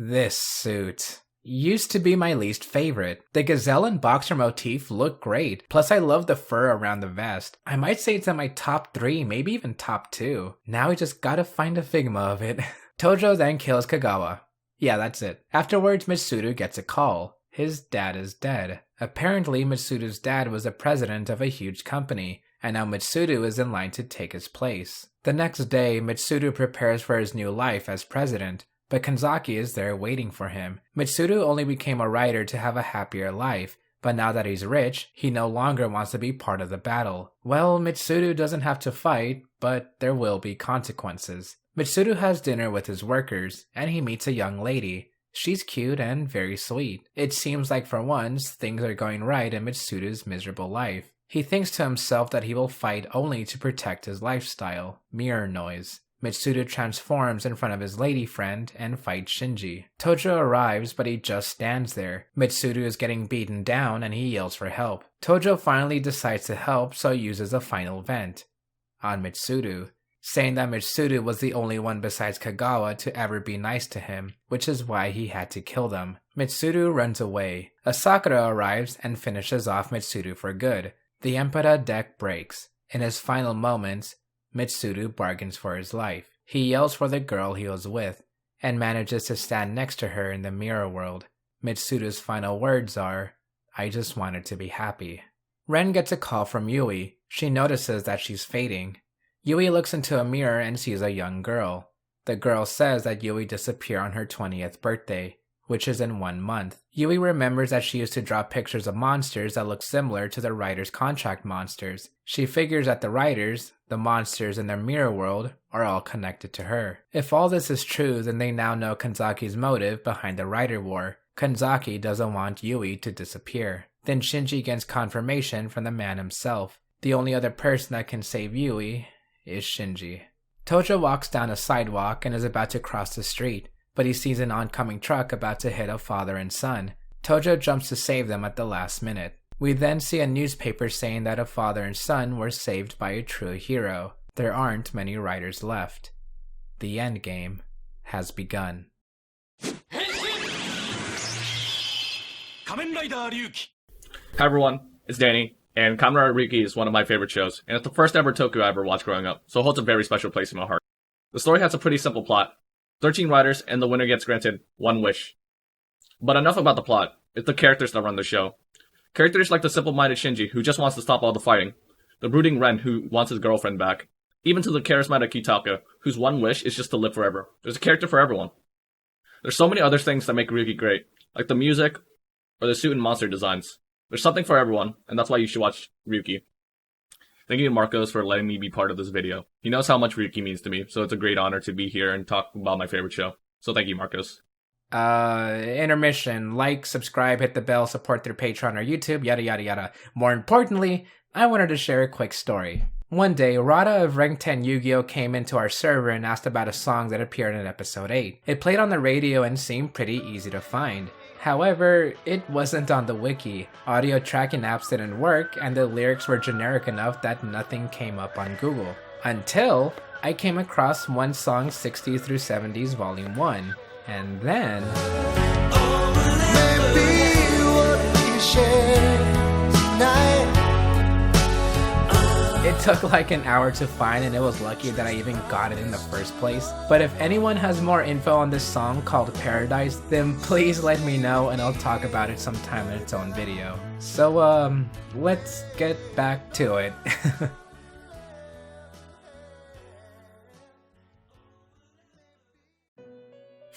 This suit used to be my least favorite. The gazelle and boxer motif look great, plus I love the fur around the vest. I might say it's in my top 3, maybe even top 2. Now we just gotta find a Figma of it. Tojo then kills Kagawa. Yeah, that's it. Afterwards, Mitsuru gets a call. His dad is dead. Apparently, Mitsuru's dad was the president of a huge company, and now Mitsuru is in line to take his place. The next day, Mitsuru prepares for his new life as president, but Kanzaki is there waiting for him. Mitsuru only became a writer to have a happier life, but now that he's rich, he no longer wants to be part of the battle. Well, Mitsuru doesn't have to fight, but there will be consequences. Mitsuru has dinner with his workers, and he meets a young lady. She's cute and very sweet. It seems like for once, things are going right in Mitsuru's miserable life. He thinks to himself that he will fight only to protect his lifestyle. Mirror noise. Mitsuru transforms in front of his lady friend and fights Shinji. Tojo arrives, but he just stands there. Mitsuru is getting beaten down and he yells for help. Tojo finally decides to help, so uses a final vent on Mitsuru, saying that Mitsuru was the only one besides Kagawa to ever be nice to him, which is why he had to kill them. Mitsuru runs away. Asakura arrives and finishes off Mitsuru for good. The Emperor deck breaks. In his final moments, Mitsuru bargains for his life. He yells for the girl he was with, and manages to stand next to her in the mirror world. Mitsuru's final words are, "I just wanted to be happy." Ren gets a call from Yui. She notices that she's fading. Yui looks into a mirror and sees a young girl. The girl says that Yui disappeared on her 20th birthday, which is in 1 month. Yui remembers that she used to draw pictures of monsters that look similar to the writer's contract monsters. She figures that the writers, the monsters in their mirror world, are all connected to her. If all this is true, then they now know Kanzaki's motive behind the writer war. Kanzaki doesn't want Yui to disappear. Then Shinji gets confirmation from the man himself. The only other person that can save Yui is Shinji. Tojo walks down a sidewalk and is about to cross the street, but he sees an oncoming truck about to hit a father and son. Tojo jumps to save them at the last minute. We then see a newspaper saying that a father and son were saved by a true hero. There aren't many writers left. The endgame has begun. Kamen Rider Ryuki. Hi everyone, it's Danny, and Kamen Rider Ryuki is one of my favorite shows, and it's the first ever Tokyo I ever watched growing up, so it holds a very special place in my heart. The story has a pretty simple plot. 13 riders, and the winner gets granted 1 wish. But enough about the plot. It's the characters that run the show. Characters like the simple-minded Shinji, who just wants to stop all the fighting. The brooding Ren, who wants his girlfriend back. Even to the charismatic Kitaka, whose one wish is just to live forever. There's a character for everyone. There's so many other things that make Ryuki great, like the music, or the suit and monster designs. There's something for everyone, and that's why you should watch Ryuki. Thank you to Marcos for letting me be part of this video. He knows how much Ryuki means to me, so it's a great honor to be here and talk about my favorite show. So thank you, Marcos. Intermission. Like, subscribe, hit the bell, support through Patreon or YouTube, yada yada yada. More importantly, I wanted to share a quick story. One day, Rada of Rank 10 Yu-Gi-Oh! Came into our server and asked about a song that appeared in episode 8. It played on the radio and seemed pretty easy to find. However, it wasn't on the wiki. Audio tracking apps didn't work, and the lyrics were generic enough that nothing came up on Google. Until I came across One Song 60s through 70s Volume 1. And then... It took like an hour to find, and it was lucky that I even got it in the first place. But if anyone has more info on this song called Paradise, then please let me know and I'll talk about it sometime in its own video. So, let's get back to it.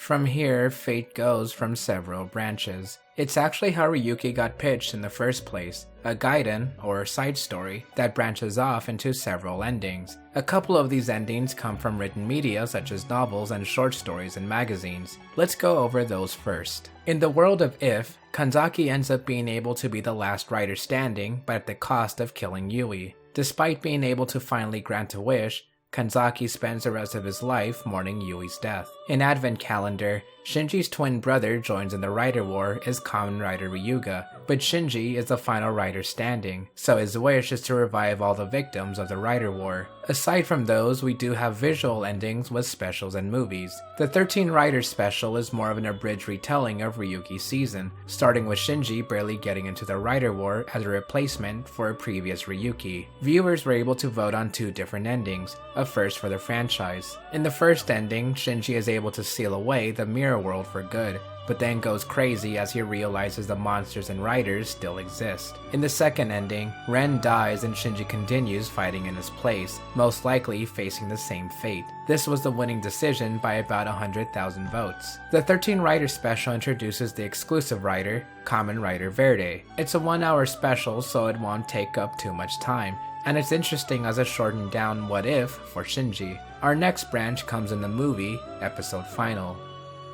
From here, fate goes from several branches. It's actually how Ryuki got pitched in the first place, a gaiden, or side story, that branches off into several endings. A couple of these endings come from written media such as novels and short stories in magazines. Let's go over those first. In the world of If, Kanzaki ends up being able to be the last rider standing, but at the cost of killing Yui. Despite being able to finally grant a wish, Kanzaki spends the rest of his life mourning Yui's death. In Advent Calendar, Shinji's twin brother joins in the Rider War as Kamen Rider Ryuga, but Shinji is the final rider standing, so his wish is to revive all the victims of the Rider War. Aside from those, we do have visual endings with specials and movies. The 13 Riders special is more of an abridged retelling of Ryuki's season, starting with Shinji barely getting into the Rider War as a replacement for a previous Ryuki. Viewers were able to vote on 2 different endings, a first for the franchise. In the first ending, Shinji is able to seal away the mirror world for good, but then goes crazy as he realizes the monsters and riders still exist. In the second ending, Ren dies and Shinji continues fighting in his place, most likely facing the same fate. This was the winning decision by about 100,000 votes. The 13 Rider special introduces the exclusive rider, Kamen Rider Verde. It's a 1-hour special, so it won't take up too much time, and it's interesting as a shortened down what if for Shinji. Our next branch comes in the movie, episode final.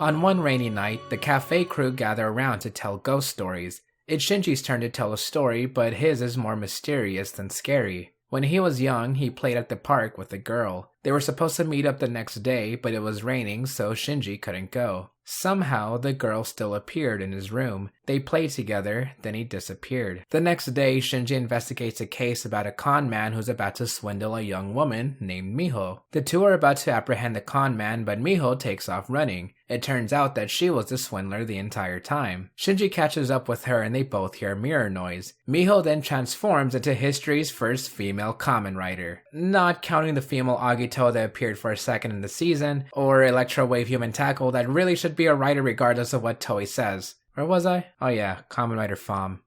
On one rainy night, the cafe crew gather around to tell ghost stories. It's Shinji's turn to tell a story, but his is more mysterious than scary. When he was young, he played at the park with a girl. They were supposed to meet up the next day, but it was raining, so Shinji couldn't go. Somehow, the girl still appeared in his room. They played together, then he disappeared. The next day, Shinji investigates a case about a con man who's about to swindle a young woman named Miho. The two are about to apprehend the con man, but Miho takes off running. It turns out that she was the swindler the entire time. Shinji catches up with her and they both hear mirror noise. Miho then transforms into history's first female Kamen Rider. Not counting the female Agito that appeared for a second in the season, or Electro Wave Human Tackle that really should be a rider regardless of what Toei says. Where was I? Oh yeah, Kamen Rider Fam.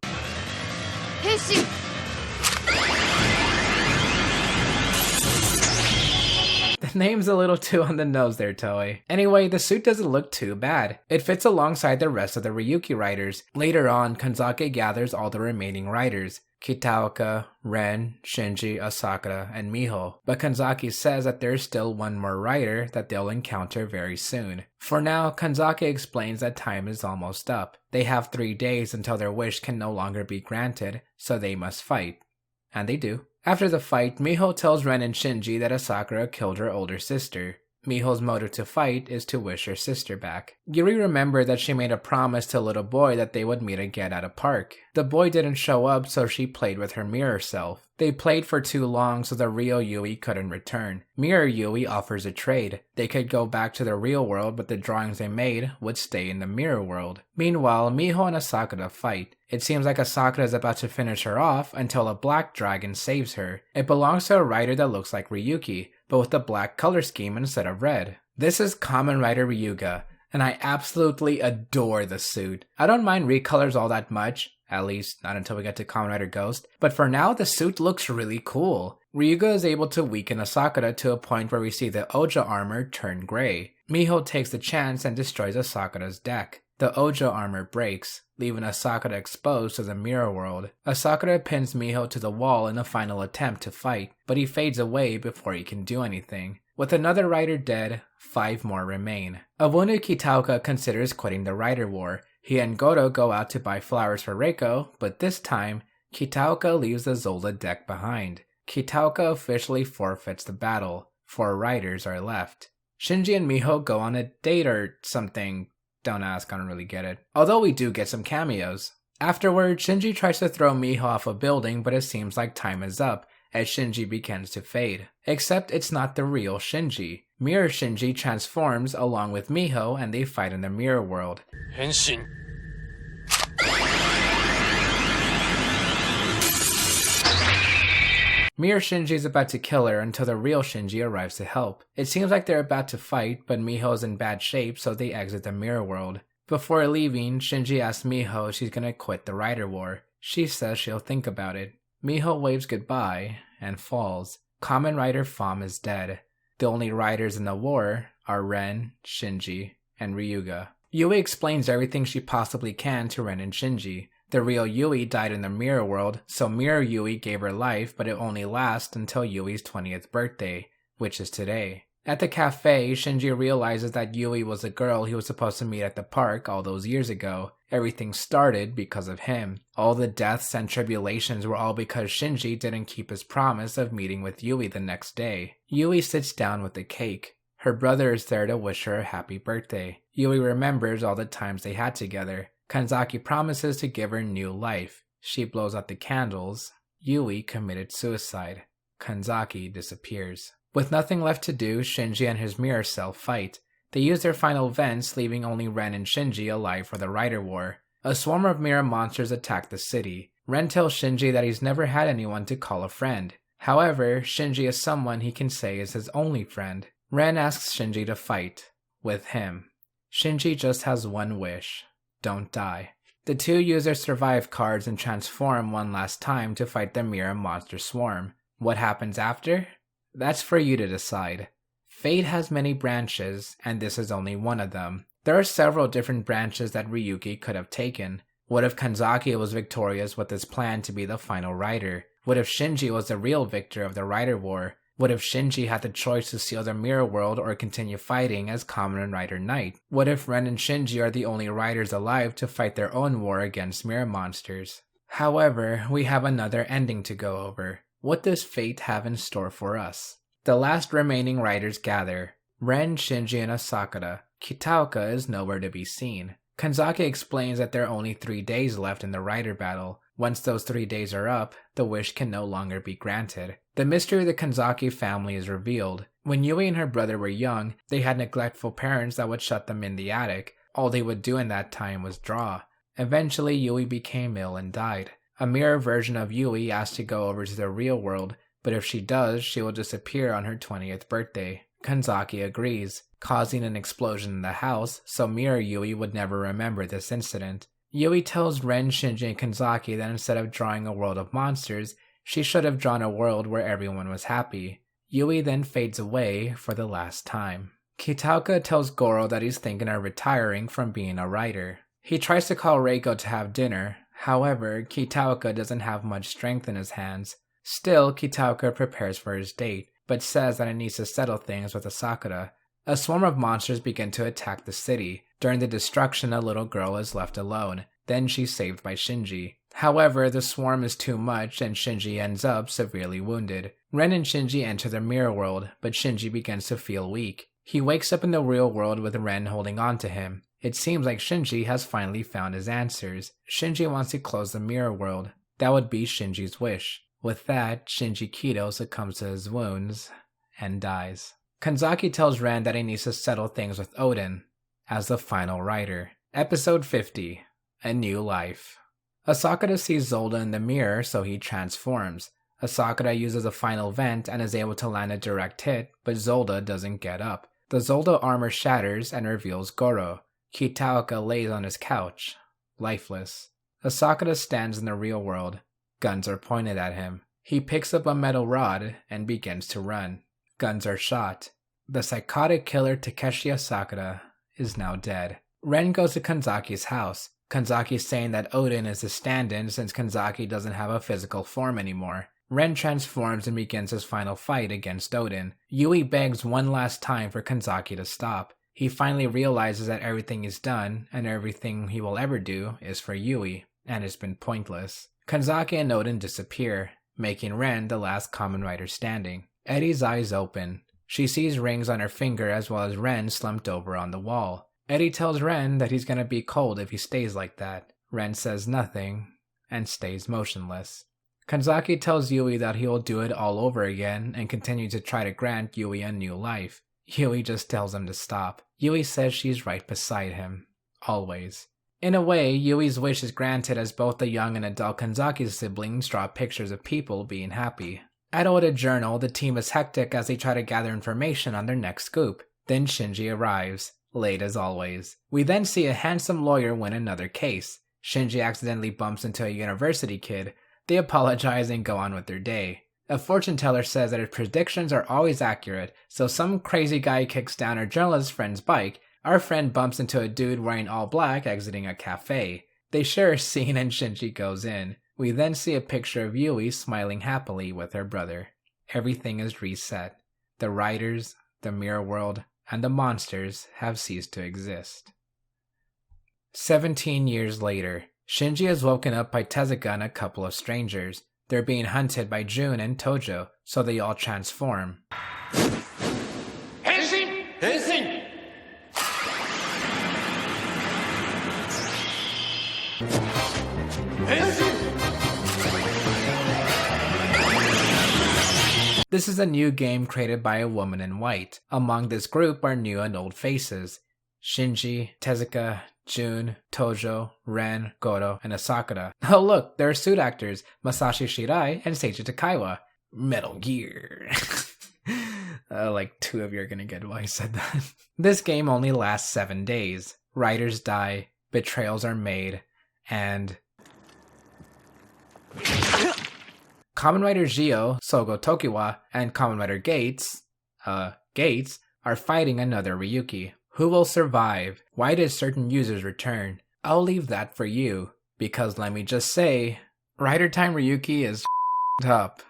The name's a little too on the nose there, Toei. Anyway, the suit doesn't look too bad. It fits alongside the rest of the Ryuki riders. Later on, Kanzaki gathers all the remaining riders. Kitaoka, Ren, Shinji, Asakura, and Miho. But Kanzaki says that there's still one more rider that they'll encounter very soon. For now, Kanzaki explains that time is almost up. They have 3 days until their wish can no longer be granted, so they must fight. And they do. After the fight, Miho tells Ren and Shinji that Asakura killed her older sister. Miho's motive to fight is to wish her sister back. Yuri remembered that she made a promise to a little boy that they would meet again at a park. The boy didn't show up, so she played with her mirror self. They played for too long, so the real Yui couldn't return. Mirror Yui offers a trade. They could go back to the real world, but the drawings they made would stay in the mirror world. Meanwhile, Miho and Asakura fight. It seems like Asakura is about to finish her off until a black dragon saves her. It belongs to a rider that looks like Ryuki, but with a black color scheme instead of red. This is Kamen Rider Ryuga, and I absolutely adore the suit. I don't mind recolors all that much, at least not until we get to Kamen Rider Ghost, but for now the suit looks really cool. Ryuga is able to weaken Asakura to a point where we see the Oja armor turn gray. Miho takes the chance and destroys Asakura's deck. The Oja armor breaks, leaving Asakura exposed to the mirror world. Asakura pins Miho to the wall in a final attempt to fight, but he fades away before he can do anything. With another rider dead, 5 more remain. Awonu Kitaoka considers quitting the Rider War. He and Goro go out to buy flowers for Reiko, but this time, Kitaoka leaves the Zolda deck behind. Kitaoka officially forfeits the battle. 4 riders are left. Shinji and Miho go on a date or something. Don't ask, I don't really get it. Although we do get some cameos. Afterward, Shinji tries to throw Miho off a building, but it seems like time is up, as Shinji begins to fade. Except it's not the real Shinji. Mirror Shinji transforms along with Miho and they fight in the mirror world. Henshin. Mirror Shinji is about to kill her until the real Shinji arrives to help. It seems like they're about to fight, but Miho is in bad shape, so they exit the mirror world. Before leaving, Shinji asks Miho if she's gonna quit the Rider War. She says she'll think about it. Miho waves goodbye and falls. Kamen Rider Fam is dead. The only riders in the war are Ren, Shinji, and Ryuga. Yui explains everything she possibly can to Ren and Shinji. The real Yui died in the mirror world, so Mirror Yui gave her life, but it only lasts until Yui's 20th birthday, which is today. At the cafe, Shinji realizes that Yui was a girl he was supposed to meet at the park all those years ago. Everything started because of him. All the deaths and tribulations were all because Shinji didn't keep his promise of meeting with Yui the next day. Yui sits down with the cake. Her brother is there to wish her a happy birthday. Yui remembers all the times they had together. Kanzaki promises to give her new life. She blows out the candles. Yui committed suicide. Kanzaki disappears. With nothing left to do, Shinji and his mirror self fight. They use their final vents, leaving only Ren and Shinji alive for the Rider War. A swarm of mirror monsters attack the city. Ren tells Shinji that he's never had anyone to call a friend. However, Shinji is someone he can say is his only friend. Ren asks Shinji to fight with him. Shinji just has one wish. Don't die. The two use their survive cards and transform one last time to fight the mirror monster swarm. What happens after? That's for you to decide. Fate has many branches, and this is only one of them. There are several different branches that Ryuki could have taken. What if Kanzaki was victorious with his plan to be the final rider? What if Shinji was the real victor of the Rider War? What if Shinji had the choice to seal the mirror world or continue fighting as Kamen Rider Knight? What if Ren and Shinji are the only riders alive to fight their own war against mirror monsters? However, we have another ending to go over. What does fate have in store for us? The last remaining riders gather. Ren, Shinji, and Asakura. Kitaoka is nowhere to be seen. Kanzaki explains that there are only 3 days left in the rider battle. Once those 3 days are up, the wish can no longer be granted. The mystery of the Kanzaki family is revealed. When Yui and her brother were young, they had neglectful parents that would shut them in the attic. All they would do in that time was draw. Eventually, Yui became ill and died. A mirror version of Yui asked to go over to the real world, but if she does, she will disappear on her 20th birthday. Kanzaki agrees, causing an explosion in the house, so Mirror Yui would never remember this incident. Yui tells Ren, Shinji, and Kanzaki that instead of drawing a world of monsters, she should have drawn a world where everyone was happy. Yui then fades away for the last time. Kitaoka tells Goro that he's thinking of retiring from being a writer. He tries to call Reiko to have dinner. However, Kitaoka doesn't have much strength in his hands. Still, Kitaoka prepares for his date, but says that he needs to settle things with Asakura. A swarm of monsters begin to attack the city. During the destruction, a little girl is left alone. Then she's saved by Shinji. However, the swarm is too much and Shinji ends up severely wounded. Ren and Shinji enter the mirror world, but Shinji begins to feel weak. He wakes up in the real world with Ren holding on to him. It seems like Shinji has finally found his answers. Shinji wants to close the mirror world. That would be Shinji's wish. With that, Shinji Kido succumbs to his wounds and dies. Kanzaki tells Ren that he needs to settle things with Odin as the final rider. Episode 50. A New Life. Asakura sees Zolda in the mirror, so he transforms. Asakura uses a final vent and is able to land a direct hit, but Zolda doesn't get up. The Zolda armor shatters and reveals Goro. Kitaoka lays on his couch, lifeless. Asakura stands in the real world. Guns are pointed at him. He picks up a metal rod and begins to run. Guns are shot. The psychotic killer Takeshi Asakura is now dead. Ren goes to Kanzaki's house. Kanzaki is saying that Odin is his stand-in since Kanzaki doesn't have a physical form anymore. Ren transforms and begins his final fight against Odin. Yui begs one last time for Kanzaki to stop. He finally realizes that everything he's done and everything he will ever do is for Yui, and it's been pointless. Kanzaki and Odin disappear, making Ren the last Kamen Rider standing. Eddie's eyes open. She sees rings on her finger as well as Ren slumped over on the wall. Eddie tells Ren that he's gonna be cold if he stays like that. Ren says nothing and stays motionless. Kanzaki tells Yui that he will do it all over again and continue to try to grant Yui a new life. Yui just tells him to stop. Yui says she's right beside him. Always. In a way, Yui's wish is granted as both the young and adult Kanzaki siblings draw pictures of people being happy. At Oda Journal, the team is hectic as they try to gather information on their next scoop. Then Shinji arrives, late as always. We then see a handsome lawyer win another case. Shinji accidentally bumps into a university kid. They apologize and go on with their day. A fortune teller says that his predictions are always accurate, so some crazy guy kicks down her journalist friend's bike, Our friend bumps into a dude wearing all black exiting a cafe. They share a scene and Shinji goes in. We then see a picture of Yui smiling happily with her brother. Everything is reset. The writers, the mirror world, and the monsters have ceased to exist. 17 years later, Shinji is woken up by Tezuka and a couple of strangers. They're being hunted by Jun and Tojo, so they all transform. Henshin! Henshin! This is a new game created by a woman in white. Among this group are new and old faces. Shinji, Tezuka, Jun, Tojo, Ren, Goro, and Asakura. Oh look, there are suit actors, Masashi Shirai and Seiji Takaiwa. Metal Gear. Like 2 of you are gonna get why I said that. This game only lasts 7 days. Writers die, betrayals are made, and Kamen Rider Gio, Sogo Tokiwa, and Kamen Rider Gates are fighting another Ryuki. Who will survive? Why did certain users return? I'll leave that for you, because let me just say, Rider Time Ryuki is up.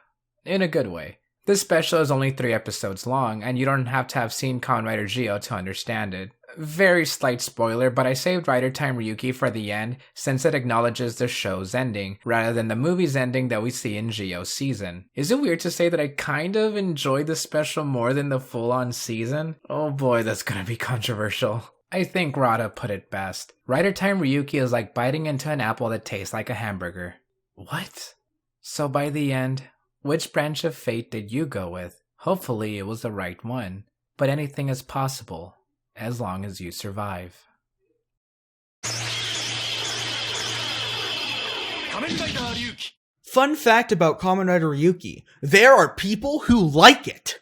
In a good way. This special is only 3 episodes long, and you don't have to have seen Kamen Rider Gio to understand it. Very slight spoiler, but I saved Rider Time Ryuki for the end since it acknowledges the show's ending, rather than the movie's ending that we see in Gio's season. Is it weird to say that I kind of enjoyed the special more than the full-on season? Oh boy, that's gonna be controversial. I think Rada put it best. Rider Time Ryuki is like biting into an apple that tastes like a hamburger. What? So by the end, which branch of fate did you go with? Hopefully it was the right one, but anything is possible. As long as you survive. Fun fact about Kamen Rider Ryuki. There are people who like it.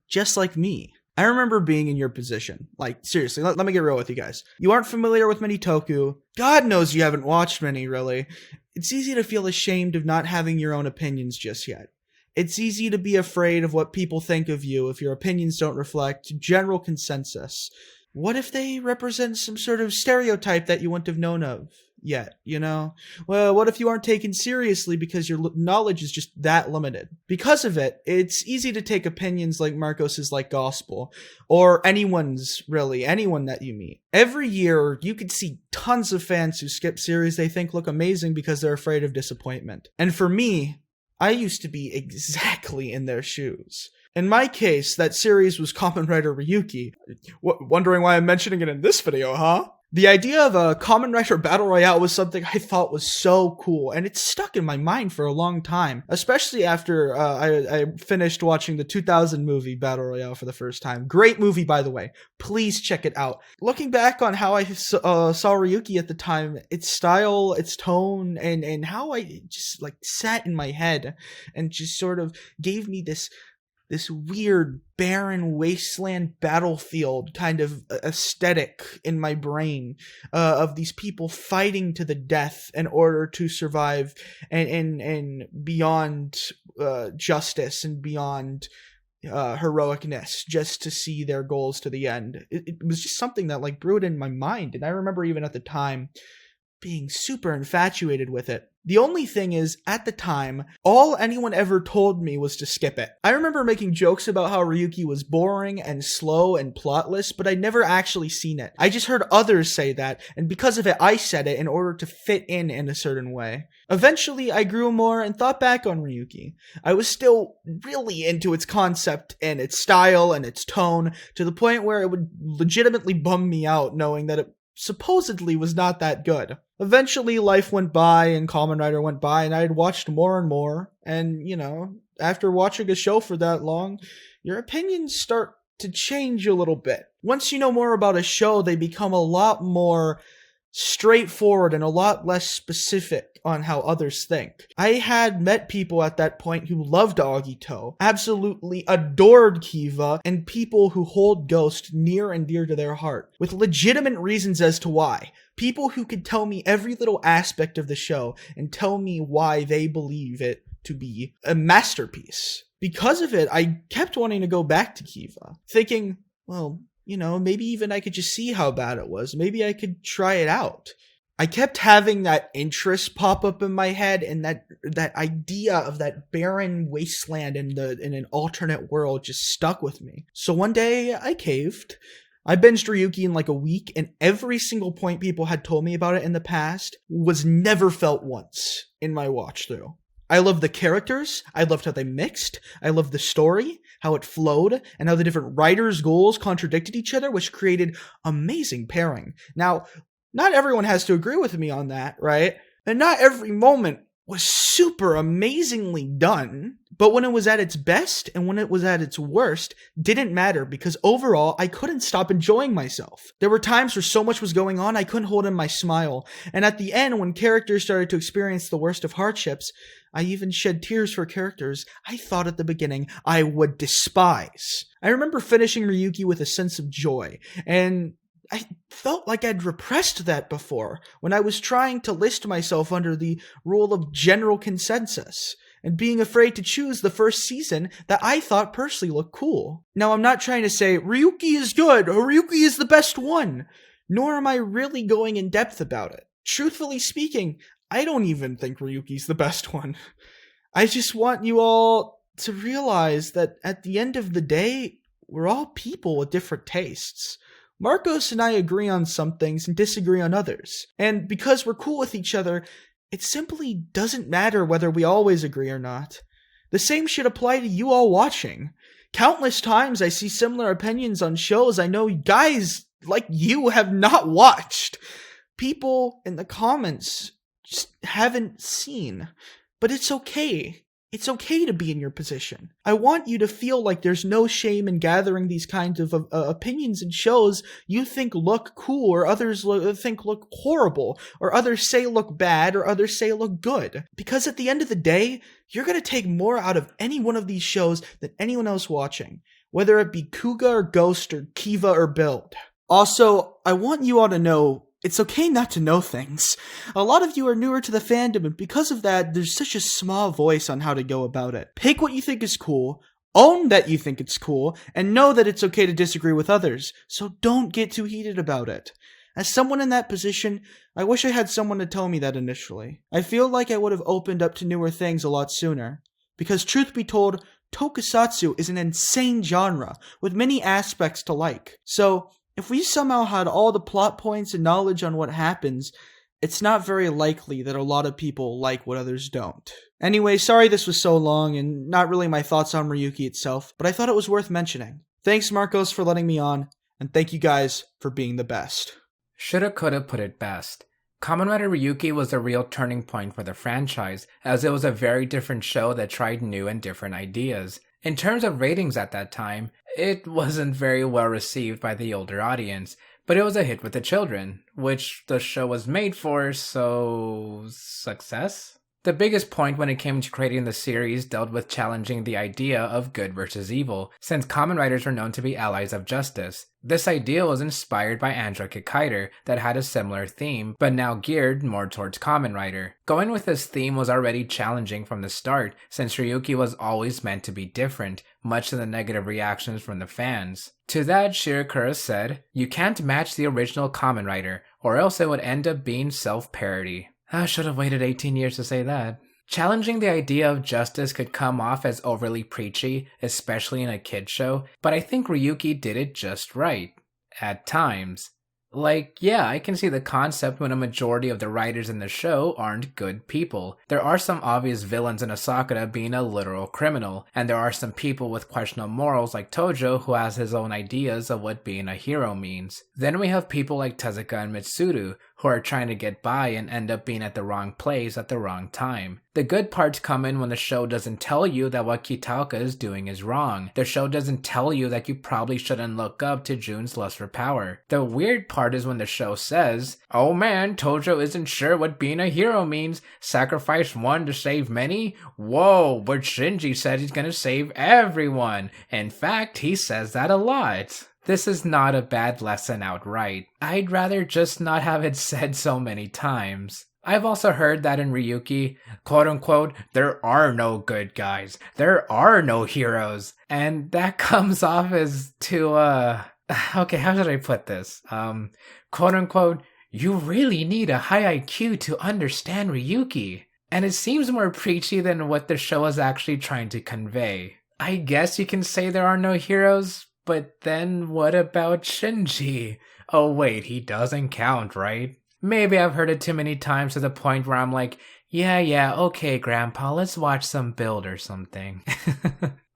Just like me. I remember being in your position. Like, seriously, let me get real with you guys. You aren't familiar with many toku. God knows you haven't watched many, really. It's easy to feel ashamed of not having your own opinions just yet. It's easy to be afraid of what people think of you if your opinions don't reflect general consensus. What if they represent some sort of stereotype that you wouldn't have known of yet, you know? Well, what if you aren't taken seriously because your knowledge is just that limited? Because of it, it's easy to take opinions like Marcos's like gospel, or anyone's, really, anyone that you meet. Every year, you could see tons of fans who skip series they think look amazing because they're afraid of disappointment. And for me, I used to be exactly in their shoes. In my case, that series was Kamen Rider Ryuki. Wondering why I'm mentioning it in this video, huh? The idea of a Kamen Rider Battle Royale was something I thought was so cool, and it's stuck in my mind for a long time, especially after I finished watching the 2000 movie Battle Royale for the first time. Great movie, by the way. Please check it out. Looking back on how I saw Ryuki at the time, its style, its tone, and how I just like sat in my head and just sort of gave me this weird, barren, wasteland battlefield kind of aesthetic in my brain of these people fighting to the death in order to survive and beyond justice and beyond heroicness just to see their goals to the end. It was just something that like brewed in my mind, and I remember even at the time being super infatuated with it. The only thing is, at the time, all anyone ever told me was to skip it. I remember making jokes about how Ryuki was boring and slow and plotless, but I'd never actually seen it. I just heard others say that, and because of it, I said it in order to fit in a certain way. Eventually, I grew more and thought back on Ryuki. I was still really into its concept and its style and its tone, to the point where it would legitimately bum me out knowing that it supposedly was not that good. Eventually, life went by and Kamen Rider went by, and I had watched more and more. And, you know, after watching a show for that long, your opinions start to change a little bit. Once you know more about a show, they become a lot more straightforward and a lot less specific on how others think. I had met people at that point who loved Agito, absolutely adored Kiva, and people who hold Ghost near and dear to their heart, with legitimate reasons as to why. People who could tell me every little aspect of the show and tell me why they believe it to be a masterpiece. Because of it, I kept wanting to go back to Kiva, thinking, well, maybe even I could just see how bad it was. Maybe I could try it out. I kept having that interest pop up in my head, and that idea of that barren wasteland in an alternate world just stuck with me. So one day I caved. I binged Ryuki in like a week, and every single point people had told me about it in the past was never felt once in my watch through. I loved the characters, I loved how they mixed, I loved the story, how it flowed, and how the different writers' goals contradicted each other, which created amazing pairing. Now, not everyone has to agree with me on that, right? And not every moment was super amazingly done, but when it was at its best and when it was at its worst, didn't matter because overall, I couldn't stop enjoying myself. There were times where so much was going on, I couldn't hold in my smile. And at the end, when characters started to experience the worst of hardships, I even shed tears for characters I thought at the beginning I would despise. I remember finishing Ryuki with a sense of joy, and I felt like I'd repressed that before when I was trying to list myself under the rule of general consensus and being afraid to choose the first season that I thought personally looked cool. Now, I'm not trying to say Ryuki is good or Ryuki is the best one, nor am I really going in depth about it. Truthfully speaking, I don't even think Ryuki's the best one. I just want you all to realize that at the end of the day, we're all people with different tastes. Marcos and I agree on some things and disagree on others. And because we're cool with each other, it simply doesn't matter whether we always agree or not. The same should apply to you all watching. Countless times I see similar opinions on shows I know guys like you have not watched. People in the comments just haven't seen. But it's okay. It's okay to be in your position. I want you to feel like there's no shame in gathering these kinds of opinions and shows you think look cool or others think look horrible or others say look bad or others say look good. Because at the end of the day, you're going to take more out of any one of these shows than anyone else watching, whether it be Kuga or Ghost or Kiva or Build. Also, I want you all to know it's okay not to know things. A lot of you are newer to the fandom, and because of that, there's such a small voice on how to go about it. Pick what you think is cool, own that you think it's cool, and know that it's okay to disagree with others, so don't get too heated about it. As someone in that position, I wish I had someone to tell me that initially. I feel like I would have opened up to newer things a lot sooner. Because truth be told, tokusatsu is an insane genre, with many aspects to like. So, if we somehow had all the plot points and knowledge on what happens, it's not very likely that a lot of people like what others don't. Anyway, sorry this was so long and not really my thoughts on Ryuki itself, but I thought it was worth mentioning. Thanks Marcos for letting me on, and thank you guys for being the best. Shoulda coulda put it best. Kamen Rider Ryuki was a real turning point for the franchise, as it was a very different show that tried new and different ideas. In terms of ratings at that time, it wasn't very well received by the older audience, but it was a hit with the children, which the show was made for, so success? The biggest point when it came to creating the series dealt with challenging the idea of good versus evil, since Kamen Riders were known to be allies of justice. This idea was inspired by Android Kaider that had a similar theme, but now geared more towards Kamen Rider. Going with this theme was already challenging from the start, since Ryuki was always meant to be different, much to the negative reactions from the fans. To that, Shirakura said, "You can't match the original Kamen Rider, or else it would end up being self-parody." I should have waited 18 years to say that. Challenging the idea of justice could come off as overly preachy, especially in a kid show, but I think Ryuki did it just right. At times. Like, yeah, I can see the concept when a majority of the writers in the show aren't good people. There are some obvious villains in Asakura being a literal criminal, and there are some people with questionable morals like Tojo who has his own ideas of what being a hero means. Then we have people like Tezuka and Mitsuru, who are trying to get by and end up being at the wrong place at the wrong time. The good parts come in when the show doesn't tell you that what Kitaka is doing is wrong. The show doesn't tell you that you probably shouldn't look up to Jun's lust for power. The weird part is when the show says, "Oh man, Tojo isn't sure what being a hero means. Sacrifice one to save many? Whoa, but Shinji said he's gonna save everyone. In fact, he says that a lot." This is not a bad lesson outright. I'd rather just not have it said so many times. I've also heard that in Ryuki, quote-unquote, there are no good guys. There are no heroes. And that comes off as too, Okay, how should I put this? Quote unquote, you really need a high IQ to understand Ryuki. And it seems more preachy than what the show is actually trying to convey. I guess you can say there are no heroes, but then what about Shinji? Oh wait, he doesn't count, right? Maybe I've heard it too many times to the point where I'm like, yeah, okay, Grandpa, let's watch some Build or something.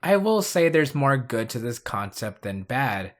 I will say there's more good to this concept than bad.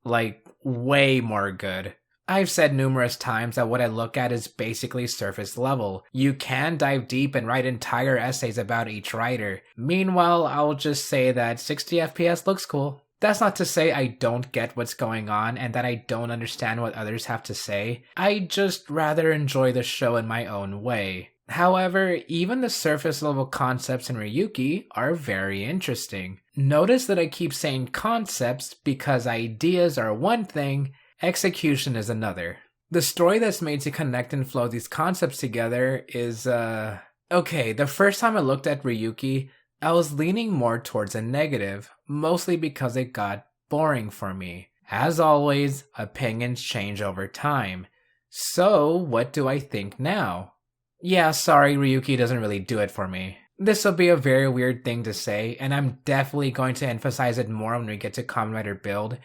Like, way more good. I've said numerous times that what I look at is basically surface level. You can dive deep and write entire essays about each writer. Meanwhile, I'll just say that 60 FPS looks cool. That's not to say I don't get what's going on and that I don't understand what others have to say. I just rather enjoy the show in my own way. However, even the surface level concepts in Ryuki are very interesting. Notice that I keep saying concepts because ideas are one thing, execution is another. The story that's made to connect and flow these concepts together is, okay, the first time I looked at Ryuki, I was leaning more towards a negative, mostly because it got boring for me. As always, opinions change over time. So, what do I think now? Yeah, sorry, Ryuki doesn't really do it for me. This will be a very weird thing to say, and I'm definitely going to emphasize it more when we get to Kamen Rider Build,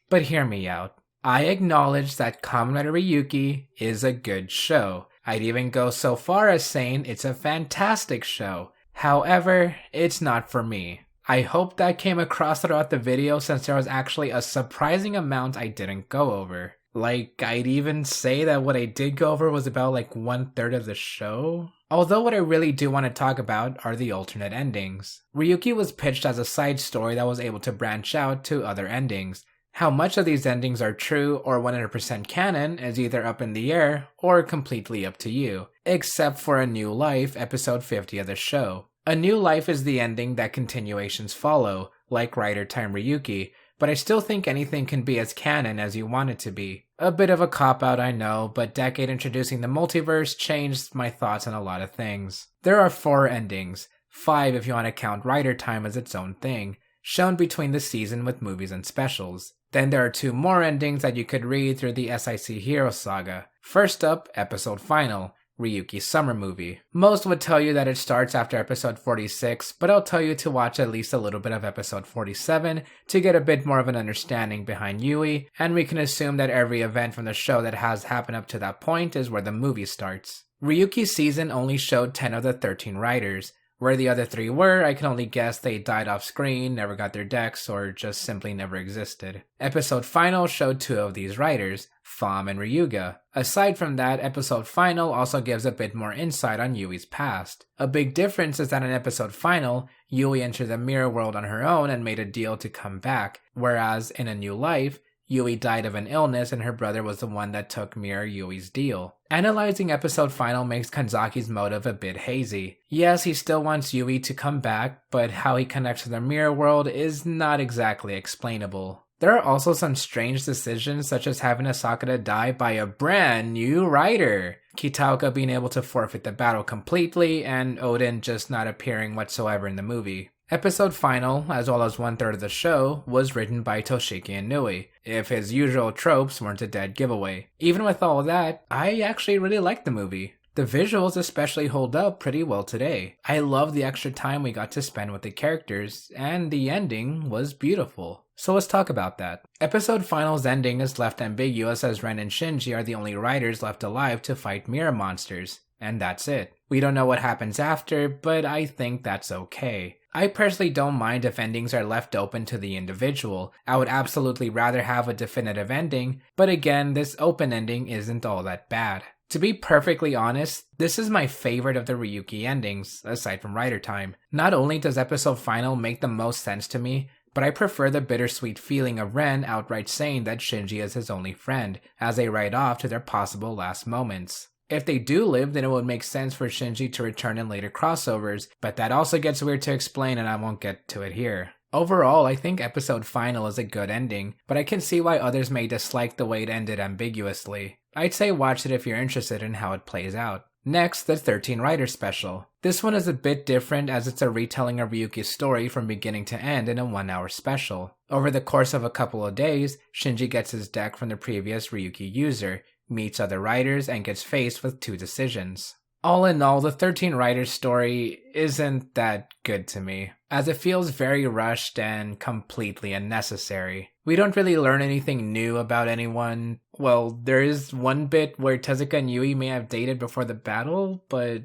but hear me out. I acknowledge that Kamen Rider Ryuki is a good show. I'd even go so far as saying it's a fantastic show. However, it's not for me. I hope that came across throughout the video since there was actually a surprising amount I didn't go over. Like, I'd even say that what I did go over was about like 1/3 of the show. Although what I really do want to talk about are the alternate endings. Ryuki was pitched as a side story that was able to branch out to other endings. How much of these endings are true or 100% canon is either up in the air or completely up to you, except for A New Life, episode 50 of the show. A New Life is the ending that continuations follow, like Rider Time Ryuki, but I still think anything can be as canon as you want it to be. A bit of a cop-out, I know, but Decade introducing the multiverse changed my thoughts on a lot of things. There are 4 endings, 5 if you want to count Rider Time as its own thing, shown between the season with movies and specials. Then there are 2 more endings that you could read through the SIC Hero Saga. First up, episode final, Ryuki's summer movie. Most would tell you that it starts after episode 46, but I'll tell you to watch at least a little bit of episode 47 to get a bit more of an understanding behind Yui, and we can assume that every event from the show that has happened up to that point is where the movie starts. Ryuki's season only showed 10 of the 13 writers. Where the other 3 were, I can only guess they died off screen, never got their decks, or just simply never existed. Episode Final showed 2 of these writers, Fam and Ryuga. Aside from that, Episode Final also gives a bit more insight on Yui's past. A big difference is that in Episode Final, Yui entered the mirror world on her own and made a deal to come back, whereas in A New Life, Yui died of an illness and her brother was the one that took Mirror Yui's deal. Analyzing episode final makes Kanzaki's motive a bit hazy. Yes, he still wants Yui to come back, but how he connects to the mirror world is not exactly explainable. There are also some strange decisions such as having Asakura die by a brand new writer, Kitaoka being able to forfeit the battle completely, and Odin just not appearing whatsoever in the movie. Episode final, as well as 1/3 of the show, was written by Toshiki Inui, if his usual tropes weren't a dead giveaway. Even with all that, I actually really liked the movie. The visuals especially hold up pretty well today. I love the extra time we got to spend with the characters, and the ending was beautiful. So let's talk about that. Episode final's ending is left ambiguous as Ren and Shinji are the only writers left alive to fight mirror monsters, and that's it. We don't know what happens after, but I think that's okay. I personally don't mind if endings are left open to the individual. I would absolutely rather have a definitive ending, but again, this open ending isn't all that bad. To be perfectly honest, this is my favorite of the Ryuki endings, aside from Rider Time. Not only does episode final make the most sense to me, but I prefer the bittersweet feeling of Ren outright saying that Shinji is his only friend, as they ride off to their possible last moments. If they do live, then it would make sense for Shinji to return in later crossovers, but that also gets weird to explain and I won't get to it here. Overall, I think episode final is a good ending, but I can see why others may dislike the way it ended ambiguously. I'd say watch it if you're interested in how it plays out. Next, the 13 Writers Special. This one is a bit different as it's a retelling of Ryuki's story from beginning to end in a 1-hour special. Over the course of a couple of days, Shinji gets his deck from the previous Ryuki user, meets other writers, and gets faced with 2 decisions. All in all, the 13 Writers story isn't that good to me, as it feels very rushed and completely unnecessary. We don't really learn anything new about anyone. Well, there is one bit where Tezuka and Yui may have dated before the battle, but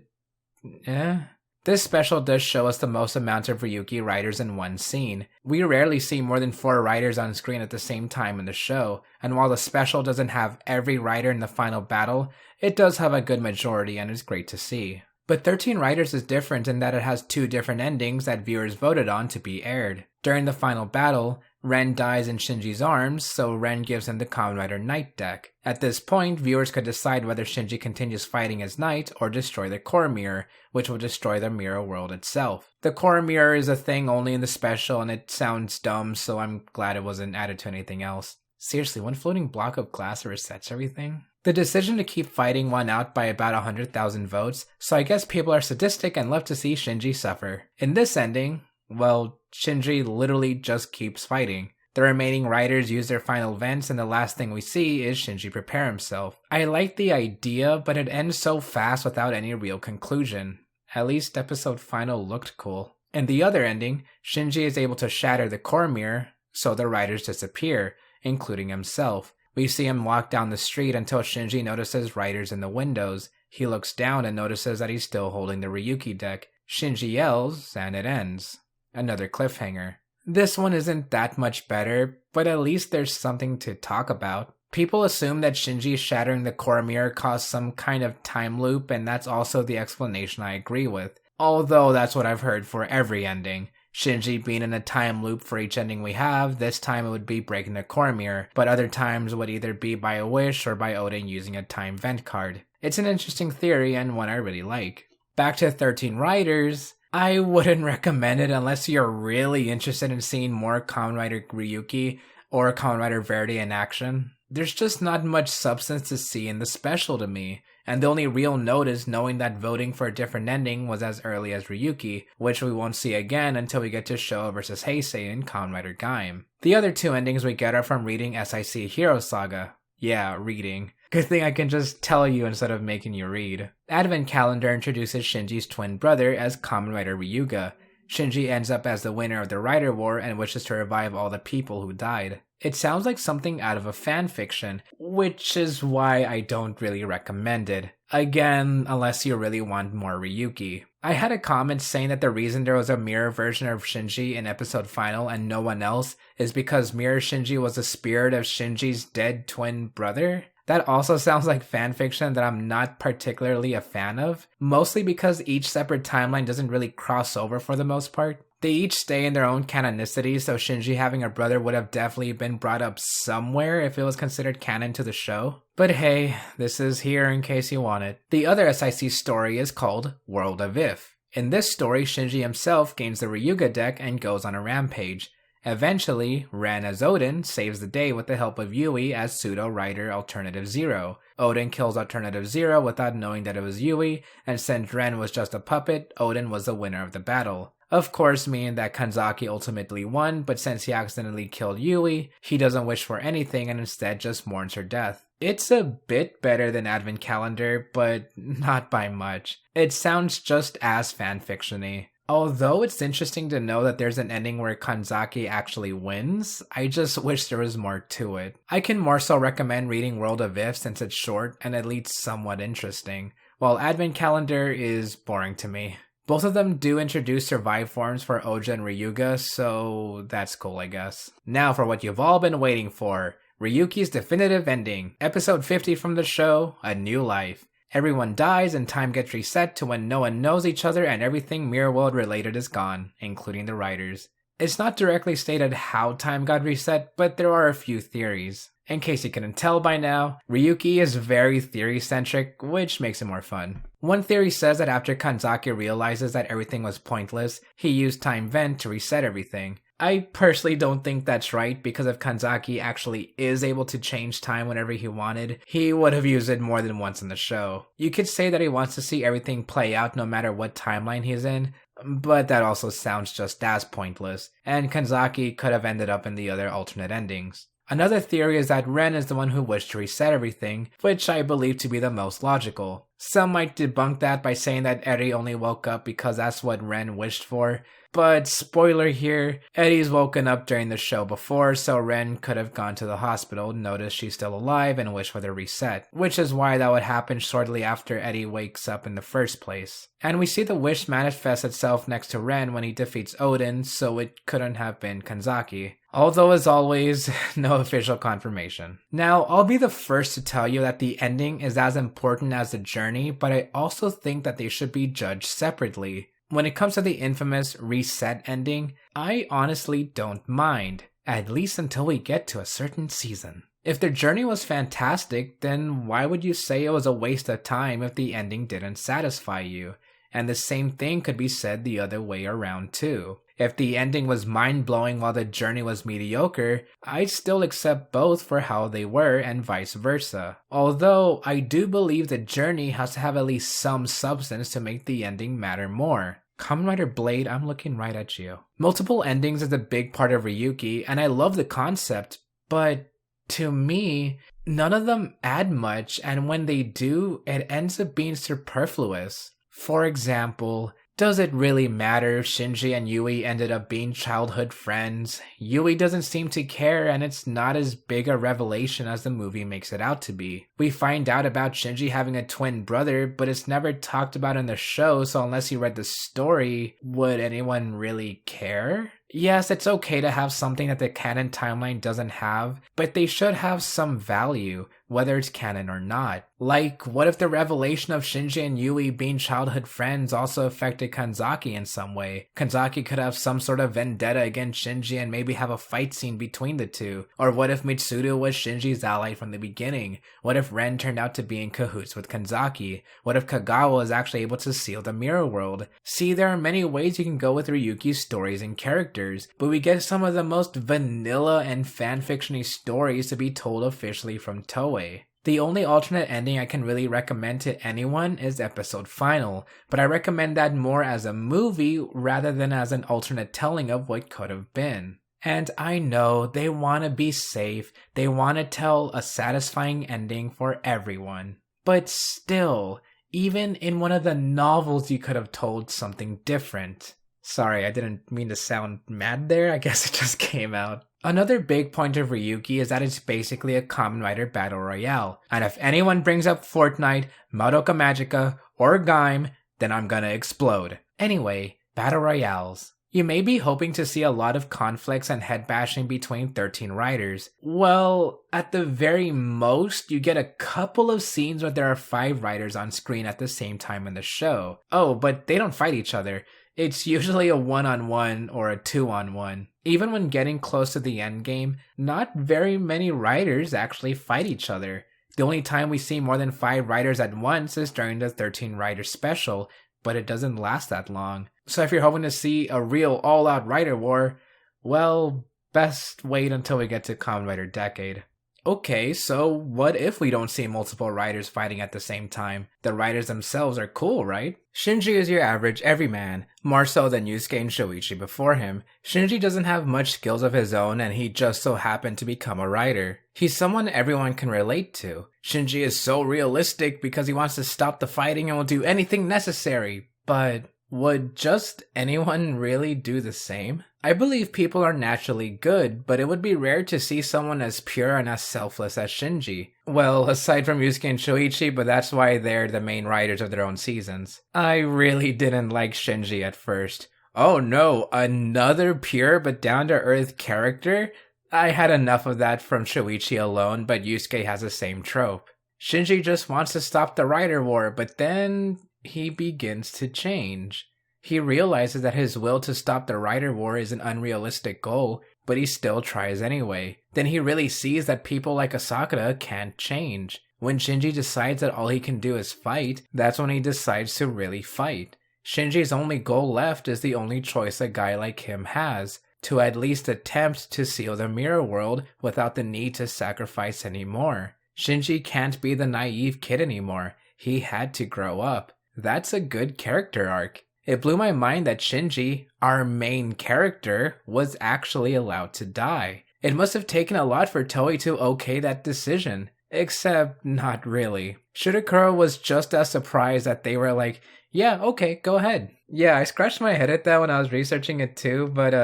This special does show us the most amount of Ryuki writers in one scene. We rarely see more than 4 writers on screen at the same time in the show, and while the special doesn't have every writer in the final battle, it does have a good majority and is great to see. But 13 Writers is different in that it has 2 different endings that viewers voted on to be aired. During the final battle, Ren dies in Shinji's arms, so Ren gives him the Kamen Rider Knight deck. At this point, viewers could decide whether Shinji continues fighting as Knight or destroy the core mirror, which will destroy the mirror world itself. The core mirror is a thing only in the special and it sounds dumb, so I'm glad it wasn't added to anything else. Seriously, one floating block of glass resets everything? The decision to keep fighting won out by about 100,000 votes, so I guess people are sadistic and love to see Shinji suffer. In this ending, well, Shinji literally just keeps fighting. The remaining writers use their final vents and the last thing we see is Shinji prepare himself. I like the idea, but it ends so fast without any real conclusion. At least episode final looked cool. In the other ending, Shinji is able to shatter the core mirror, so the writers disappear, including himself. We see him walk down the street until Shinji notices writers in the windows. He looks down and notices that he's still holding the Ryuki deck. Shinji yells, and it ends. Another cliffhanger. This one isn't that much better, but at least there's something to talk about. People assume that Shinji shattering the core mirror caused some kind of time loop, and that's also the explanation I agree with. Although that's what I've heard for every ending. Shinji being in a time loop for each ending we have, this time it would be breaking the core mirror, but other times would either be by a wish or by Odin using a time vent card. It's an interesting theory and one I really like. Back to 13 Writers, I wouldn't recommend it unless you're really interested in seeing more Kamen Rider Ryuki or Kamen Rider Verde in action. There's just not much substance to see in the special to me, and the only real note is knowing that voting for a different ending was as early as Ryuki, which we won't see again until we get to Showa vs. Heisei in Kamen Rider Gaim. The other 2 endings we get are from reading SIC Hero Saga. Yeah, reading. Good thing I can just tell you instead of making you read. Advent Calendar introduces Shinji's twin brother as Kamen Rider Ryuga. Shinji ends up as the winner of the Rider War and wishes to revive all the people who died. It sounds like something out of a fanfiction, which is why I don't really recommend it. Again, unless you really want more Ryuki. I had a comment saying that the reason there was a mirror version of Shinji in episode final and no one else is because Mirror Shinji was the spirit of Shinji's dead twin brother. That also sounds like fanfiction that I'm not particularly a fan of, mostly because each separate timeline doesn't really cross over for the most part. They each stay in their own canonicity, so Shinji having a brother would have definitely been brought up somewhere if it was considered canon to the show. But hey, this is here in case you want it. The other SIC story is called World of If. In this story, Shinji himself gains the Ryuga deck and goes on a rampage. Eventually, Ren as Odin saves the day with the help of Yui as pseudo-writer Alternative Zero. Odin kills Alternative Zero without knowing that it was Yui, and since Ren was just a puppet, Odin was the winner of the battle. Of course, meaning that Kanzaki ultimately won, but since he accidentally killed Yui, he doesn't wish for anything and instead just mourns her death. It's a bit better than Advent Calendar, but not by much. It sounds just as fanfiction-y. Although it's interesting to know that there's an ending where Kanzaki actually wins, I just wish there was more to it. I can more so recommend reading World of If since it's short and at least somewhat interesting, while Advent Calendar is boring to me. Both of them do introduce survive forms for Oja and Ryuga, so that's cool I guess. Now for what you've all been waiting for, Ryuki's definitive ending, episode 50 from the show, A New Life. Everyone dies and time gets reset to when no one knows each other and everything Mirror World related is gone, including the writers. It's not directly stated how time got reset, but there are a few theories. In case you couldn't tell by now, Ryuki is very theory-centric, which makes it more fun. One theory says that after Kanzaki realizes that everything was pointless, he used Time Vent to reset everything. I personally don't think that's right, because if Kanzaki actually is able to change time whenever he wanted, he would have used it more than once in the show. You could say that he wants to see everything play out no matter what timeline he's in, but that also sounds just as pointless, and Kanzaki could have ended up in the other alternate endings. Another theory is that Ren is the one who wished to reset everything, which I believe to be the most logical. Some might debunk that by saying that Eri only woke up because that's what Ren wished for, but spoiler here, Eddie's woken up during the show before, so Ren could have gone to the hospital, noticed she's still alive, and wished for the reset, which is why that would happen shortly after Eddie wakes up in the first place. And we see the wish manifest itself next to Ren when he defeats Odin, so it couldn't have been Kanzaki. Although, as always, no official confirmation. Now, I'll be the first to tell you that the ending is as important as the journey, but I also think that they should be judged separately. When it comes to the infamous reset ending, I honestly don't mind, at least until we get to a certain season. If the journey was fantastic, then why would you say it was a waste of time if the ending didn't satisfy you? And the same thing could be said the other way around too. If the ending was mind-blowing while the journey was mediocre, I'd still accept both for how they were and vice versa. Although, I do believe the journey has to have at least some substance to make the ending matter more. Kamen Rider Blade, I'm looking right at you. Multiple endings is a big part of Ryuki, and I love the concept, but to me, none of them add much, and when they do, it ends up being superfluous. For example, does it really matter if Shinji and Yui ended up being childhood friends? Yui doesn't seem to care, and it's not as big a revelation as the movie makes it out to be. We find out about Shinji having a twin brother, but it's never talked about in the show, so unless you read the story, would anyone really care? Yes, it's okay to have something that the canon timeline doesn't have, but they should have some value, whether it's canon or not. Like, what if the revelation of Shinji and Yui being childhood friends also affected Kanzaki in some way? Kanzaki could have some sort of vendetta against Shinji and maybe have a fight scene between the two. Or what if Mitsuru was Shinji's ally from the beginning? What if Ren turned out to be in cahoots with Kanzaki? What if Kagawa was actually able to seal the mirror world? See, there are many ways you can go with Ryuki's stories and characters, but we get some of the most vanilla and fanfiction-y stories to be told officially from Toei. The only alternate ending I can really recommend to anyone is episode final, but I recommend that more as a movie rather than as an alternate telling of what could have been. And I know they want to be safe, they want to tell a satisfying ending for everyone. But still, even in one of the novels you could have told something different. Sorry, I didn't mean to sound mad there, I guess it just came out. Another big point of Ryuki is that it's basically a Kamen Rider Battle Royale, and if anyone brings up Fortnite, Madoka Magica, or Gaim, then I'm gonna explode. Anyway, Battle Royales. You may be hoping to see a lot of conflicts and head bashing between 13 riders. Well, at the very most, you get a couple of scenes where there are 5 riders on screen at the same time in the show. Oh, but they don't fight each other. It's usually a 1-on-1 or a 2-on-1. Even when getting close to the end game, not very many riders actually fight each other. The only time we see more than 5 riders at once is during the 13 rider special, but it doesn't last that long. So if you're hoping to see a real all-out rider war, well, best wait until we get to Kamen Rider Decade. Okay, so what if we don't see multiple riders fighting at the same time? The riders themselves are cool, right? Shinji is your average everyman, more so than Yusuke and Shoichi before him. Shinji doesn't have much skills of his own, and he just so happened to become a rider. He's someone everyone can relate to. Shinji is so realistic because he wants to stop the fighting and will do anything necessary, but would just anyone really do the same? I believe people are naturally good, but it would be rare to see someone as pure and as selfless as Shinji. Well, aside from Yusuke and Shoichi, but that's why they're the main writers of their own seasons. I really didn't like Shinji at first. Oh no, another pure but down-to-earth character? I had enough of that from Shoichi alone, but Yusuke has the same trope. Shinji just wants to stop the rider war, but then he begins to change. He realizes that his will to stop the rider war is an unrealistic goal, but he still tries anyway. Then he really sees that people like Asakura can't change. When Shinji decides that all he can do is fight, that's when he decides to really fight. Shinji's only goal left is the only choice a guy like him has. to at least attempt to seal the mirror world without the need to sacrifice anymore. Shinji can't be the naive kid anymore. He had to grow up. That's a good character arc. It blew my mind that Shinji, our main character, was actually allowed to die. It must have taken a lot for Toei to okay that decision. Except, not really. Shurikuro was just as surprised that they were like, yeah, okay, go ahead. Yeah, I scratched my head at that when I was researching it too, but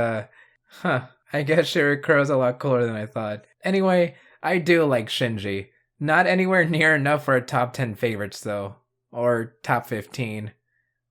I guess Shurikuro's a lot cooler than I thought. Anyway, I do like Shinji. Not anywhere near enough for a top 10 favorites though. Or top 15.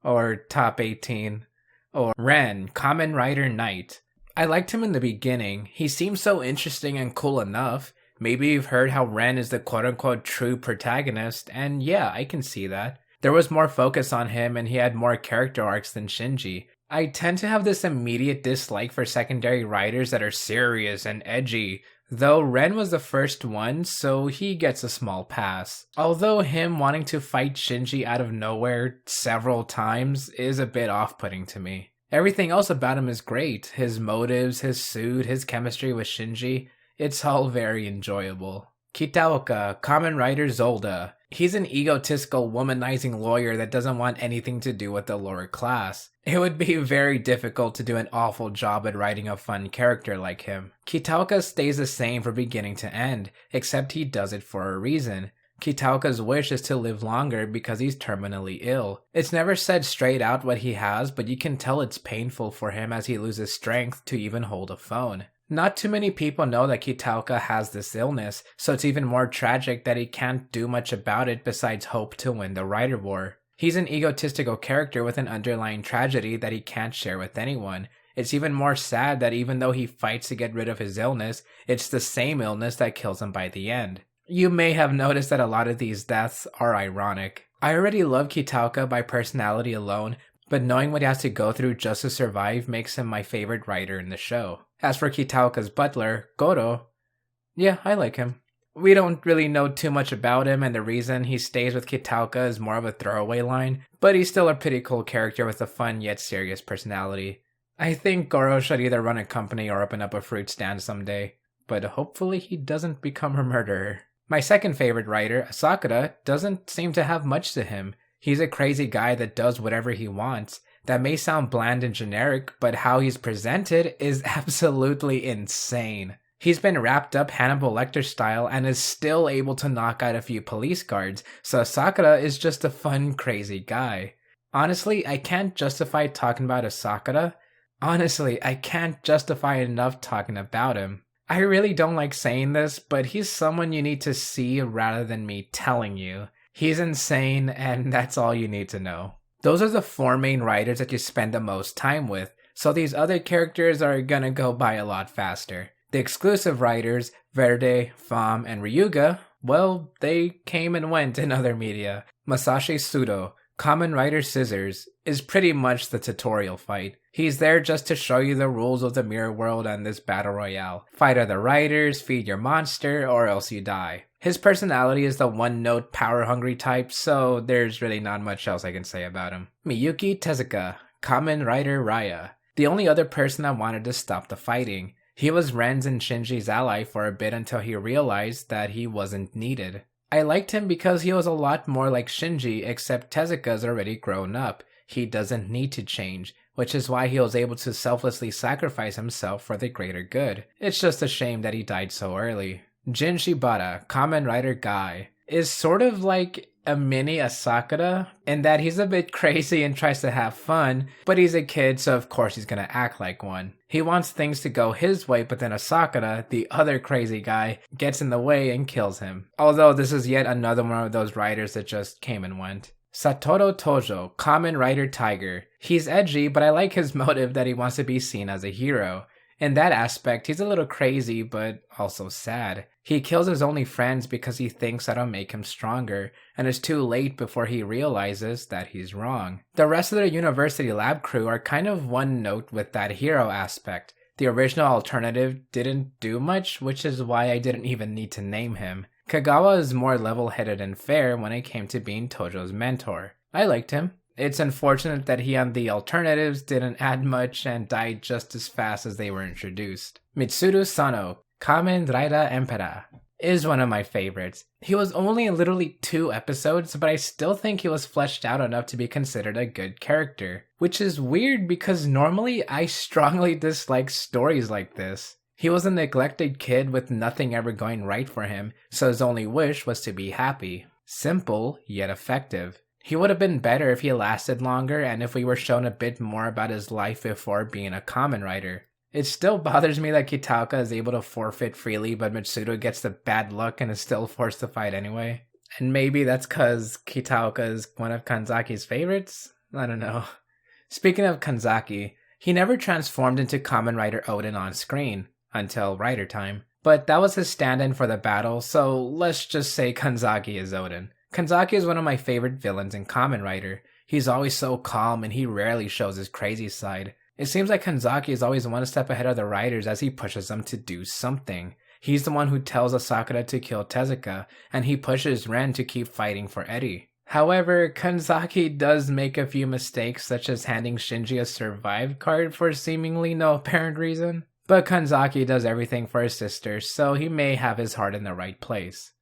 Or top 18. Or Ren, Kamen Rider Knight. I liked him in the beginning. He seemed so interesting and cool enough. Maybe you've heard how Ren is the quote-unquote true protagonist, and yeah, I can see that. There was more focus on him and he had more character arcs than Shinji. I tend to have this immediate dislike for secondary writers that are serious and edgy, though Ren was the first one, so he gets a small pass. Although him wanting to fight Shinji out of nowhere several times is a bit off-putting to me. Everything else about him is great. His motives, his suit, his chemistry with Shinji, it's all very enjoyable. Kitaoka, Kamen Rider Zolda. He's an egotistical, womanizing lawyer that doesn't want anything to do with the lower class. It would be very difficult to do an awful job at writing a fun character like him. Kitaoka stays the same from beginning to end, except he does it for a reason. Kitaoka's wish is to live longer because he's terminally ill. It's never said straight out what he has, but you can tell it's painful for him as he loses strength to even hold a phone. Not too many people know that Kitaoka has this illness, so it's even more tragic that he can't do much about it besides hope to win the Rider War. He's an egotistical character with an underlying tragedy that he can't share with anyone. It's even more sad that even though he fights to get rid of his illness, it's the same illness that kills him by the end. You may have noticed that a lot of these deaths are ironic. I already love Kitaoka by personality alone, but knowing what he has to go through just to survive makes him my favorite writer in the show. As for Kitaoka's butler, Goro, yeah, I like him. We don't really know too much about him, and the reason he stays with Kitaoka is more of a throwaway line, but he's still a pretty cool character with a fun yet serious personality. I think Goro should either run a company or open up a fruit stand someday, but hopefully he doesn't become a murderer. My second favorite writer, Asakura, doesn't seem to have much to him. He's a crazy guy that does whatever he wants. That may sound bland and generic, but how he's presented is absolutely insane. He's been wrapped up Hannibal Lecter style and is still able to knock out a few police guards, so Asakura is just a fun, crazy guy. Honestly, I can't justify talking about Asakura. Honestly, I can't justify enough talking about him. I really don't like saying this, but he's someone you need to see rather than me telling you. He's insane, and that's all you need to know. Those are the four main writers that you spend the most time with, so these other characters are gonna go by a lot faster. The exclusive writers, Verde, Fam, and Ryuga, well, they came and went in other media. Masashi Sudo, Kamen Rider Scissors, is pretty much the tutorial fight. He's there just to show you the rules of the mirror world and this battle royale. Fight other writers, feed your monster, or else you die. His personality is the one-note, power-hungry type, so there's really not much else I can say about him. Miyuki Tezuka, Kamen Rider Raya, the only other person that wanted to stop the fighting. He was Ren's and Shinji's ally for a bit until he realized that he wasn't needed. I liked him because he was a lot more like Shinji, except Tezuka's already grown up. He doesn't need to change, which is why he was able to selflessly sacrifice himself for the greater good. It's just a shame that he died so early. Jin Shibata, Kamen Rider Guy, is sort of like a mini Asakura in that he's a bit crazy and tries to have fun, but he's a kid, so of course he's gonna act like one. He wants things to go his way, but then Asakura, the other crazy guy, gets in the way and kills him. Although this is yet another one of those writers that just came and went. Satoru Tojo, Kamen Rider Tiger. He's edgy, but I like his motive that he wants to be seen as a hero. In that aspect, he's a little crazy, but also sad. He kills his only friends because he thinks that'll make him stronger, and it's too late before he realizes that he's wrong. The rest of the university lab crew are kind of one note with that hero aspect. The original alternative didn't do much, which is why I didn't even need to name him. Kagawa is more level-headed and fair when it came to being Tojo's mentor. I liked him. It's unfortunate that he and the alternatives didn't add much and died just as fast as they were introduced. Mitsuru Sano, Kamen Rider Emperor, is one of my favorites. He was only in literally 2 episodes, but I still think he was fleshed out enough to be considered a good character. Which is weird because normally I strongly dislike stories like this. He was a neglected kid with nothing ever going right for him, so his only wish was to be happy. Simple, yet effective. He would have been better if he lasted longer and if we were shown a bit more about his life before being a Kamen Rider. It still bothers me that Kitauka is able to forfeit freely, but Mitsuru gets the bad luck and is still forced to fight anyway. And maybe that's cause Kitauka is one of Kanzaki's favorites? I don't know. Speaking of Kanzaki, he never transformed into Kamen Rider Odin on screen, until Rider Time. But that was his stand-in for the battle, so let's just say Kanzaki is Odin. Kanzaki is one of my favorite villains in Kamen Rider. He's always so calm and he rarely shows his crazy side. It seems like Kanzaki is always one step ahead of the riders as he pushes them to do something. He's the one who tells Asakura to kill Tezuka, and he pushes Ren to keep fighting for Eri. However, Kanzaki does make a few mistakes, such as handing Shinji a survive card for seemingly no apparent reason. But Kanzaki does everything for his sister, so he may have his heart in the right place.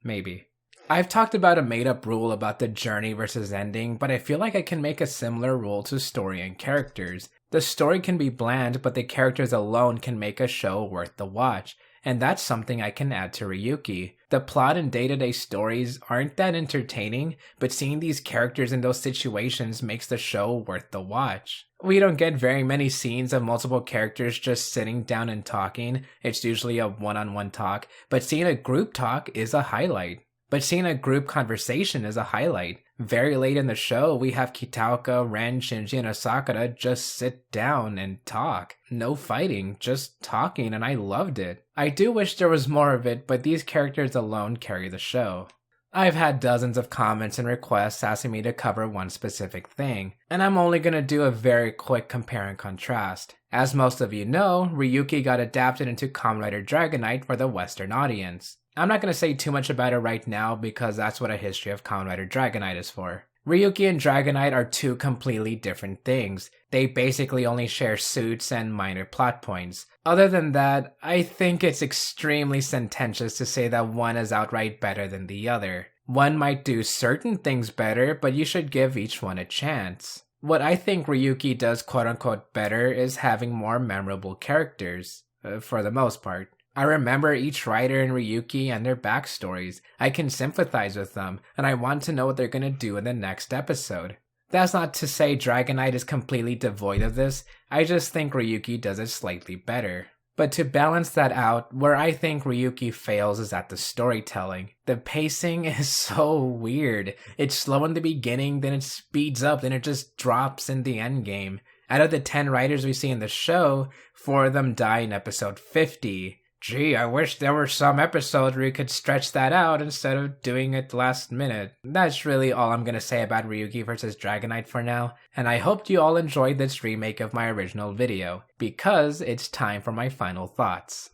Maybe. I've talked about a made-up rule about the journey versus ending, but I feel like I can make a similar rule to story and characters. The story can be bland, but the characters alone can make a show worth the watch, and that's something I can add to Ryuki. The plot and day-to-day stories aren't that entertaining, but seeing these characters in those situations makes the show worth the watch. We don't get very many scenes of multiple characters just sitting down and talking. It's usually a one-on-one talk, but seeing a group talk is a highlight. But seeing a group conversation is a highlight. Very late in the show, we have Kitauka, Ren, Shinji, and Asakura just sit down and talk. No fighting, just talking, and I loved it. I do wish there was more of it, but these characters alone carry the show. I've had dozens of comments and requests asking me to cover one specific thing, and I'm only going to do a very quick compare and contrast. As most of you know, Ryuki got adapted into Kamen Rider Dragonite for the Western audience. I'm not going to say too much about it right now because that's what a history of Kamen Rider Dragonite is for. Ryuki and Dragonite are 2 completely different things. They basically only share suits and minor plot points. Other than that, I think it's extremely sententious to say that one is outright better than the other. One might do certain things better, but you should give each one a chance. What I think Ryuki does quote-unquote better is having more memorable characters, for the most part. I remember each writer in Ryuki and their backstories. I can sympathize with them, and I want to know what they're gonna do in the next episode. That's not to say Dragonite is completely devoid of this, I just think Ryuki does it slightly better. But to balance that out, where I think Ryuki fails is at the storytelling. The pacing is so weird. It's slow in the beginning, then it speeds up, then it just drops in the endgame. Out of the 10 writers we see in the show, 4 of them die in episode 50. Gee, I wish there were some episodes where you could stretch that out instead of doing it last minute. That's really all I'm gonna say about Ryuki vs. Dragonite for now, and I hope you all enjoyed this remake of my original video, because it's time for my final thoughts.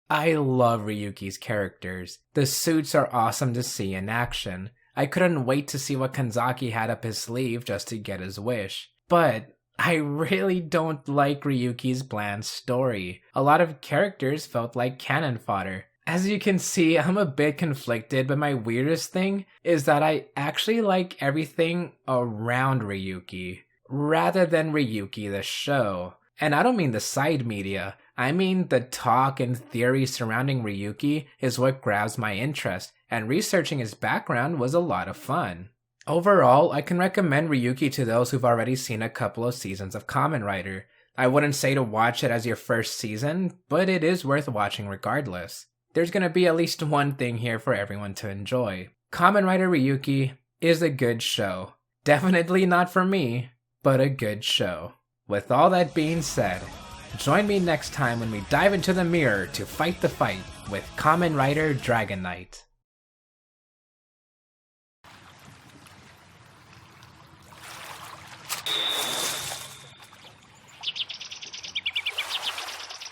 I love Ryuki's characters. The suits are awesome to see in action. I couldn't wait to see what Kanzaki had up his sleeve just to get his wish. But I really don't like Ryuki's bland story. A lot of characters felt like cannon fodder. As you can see, I'm a bit conflicted, but my weirdest thing is that I actually like everything around Ryuki, rather than Ryuki the show. And I don't mean the side media, I mean the talk and theory surrounding Ryuki is what grabs my interest, and researching his background was a lot of fun. Overall, I can recommend Ryuki to those who've already seen a couple of seasons of Kamen Rider. I wouldn't say to watch it as your first season, but it is worth watching regardless. There's gonna be at least one thing here for everyone to enjoy. Kamen Rider Ryuki is a good show. Definitely not for me, but a good show. With all that being said, join me next time when we dive into the mirror to fight the fight with Kamen Rider Dragonite.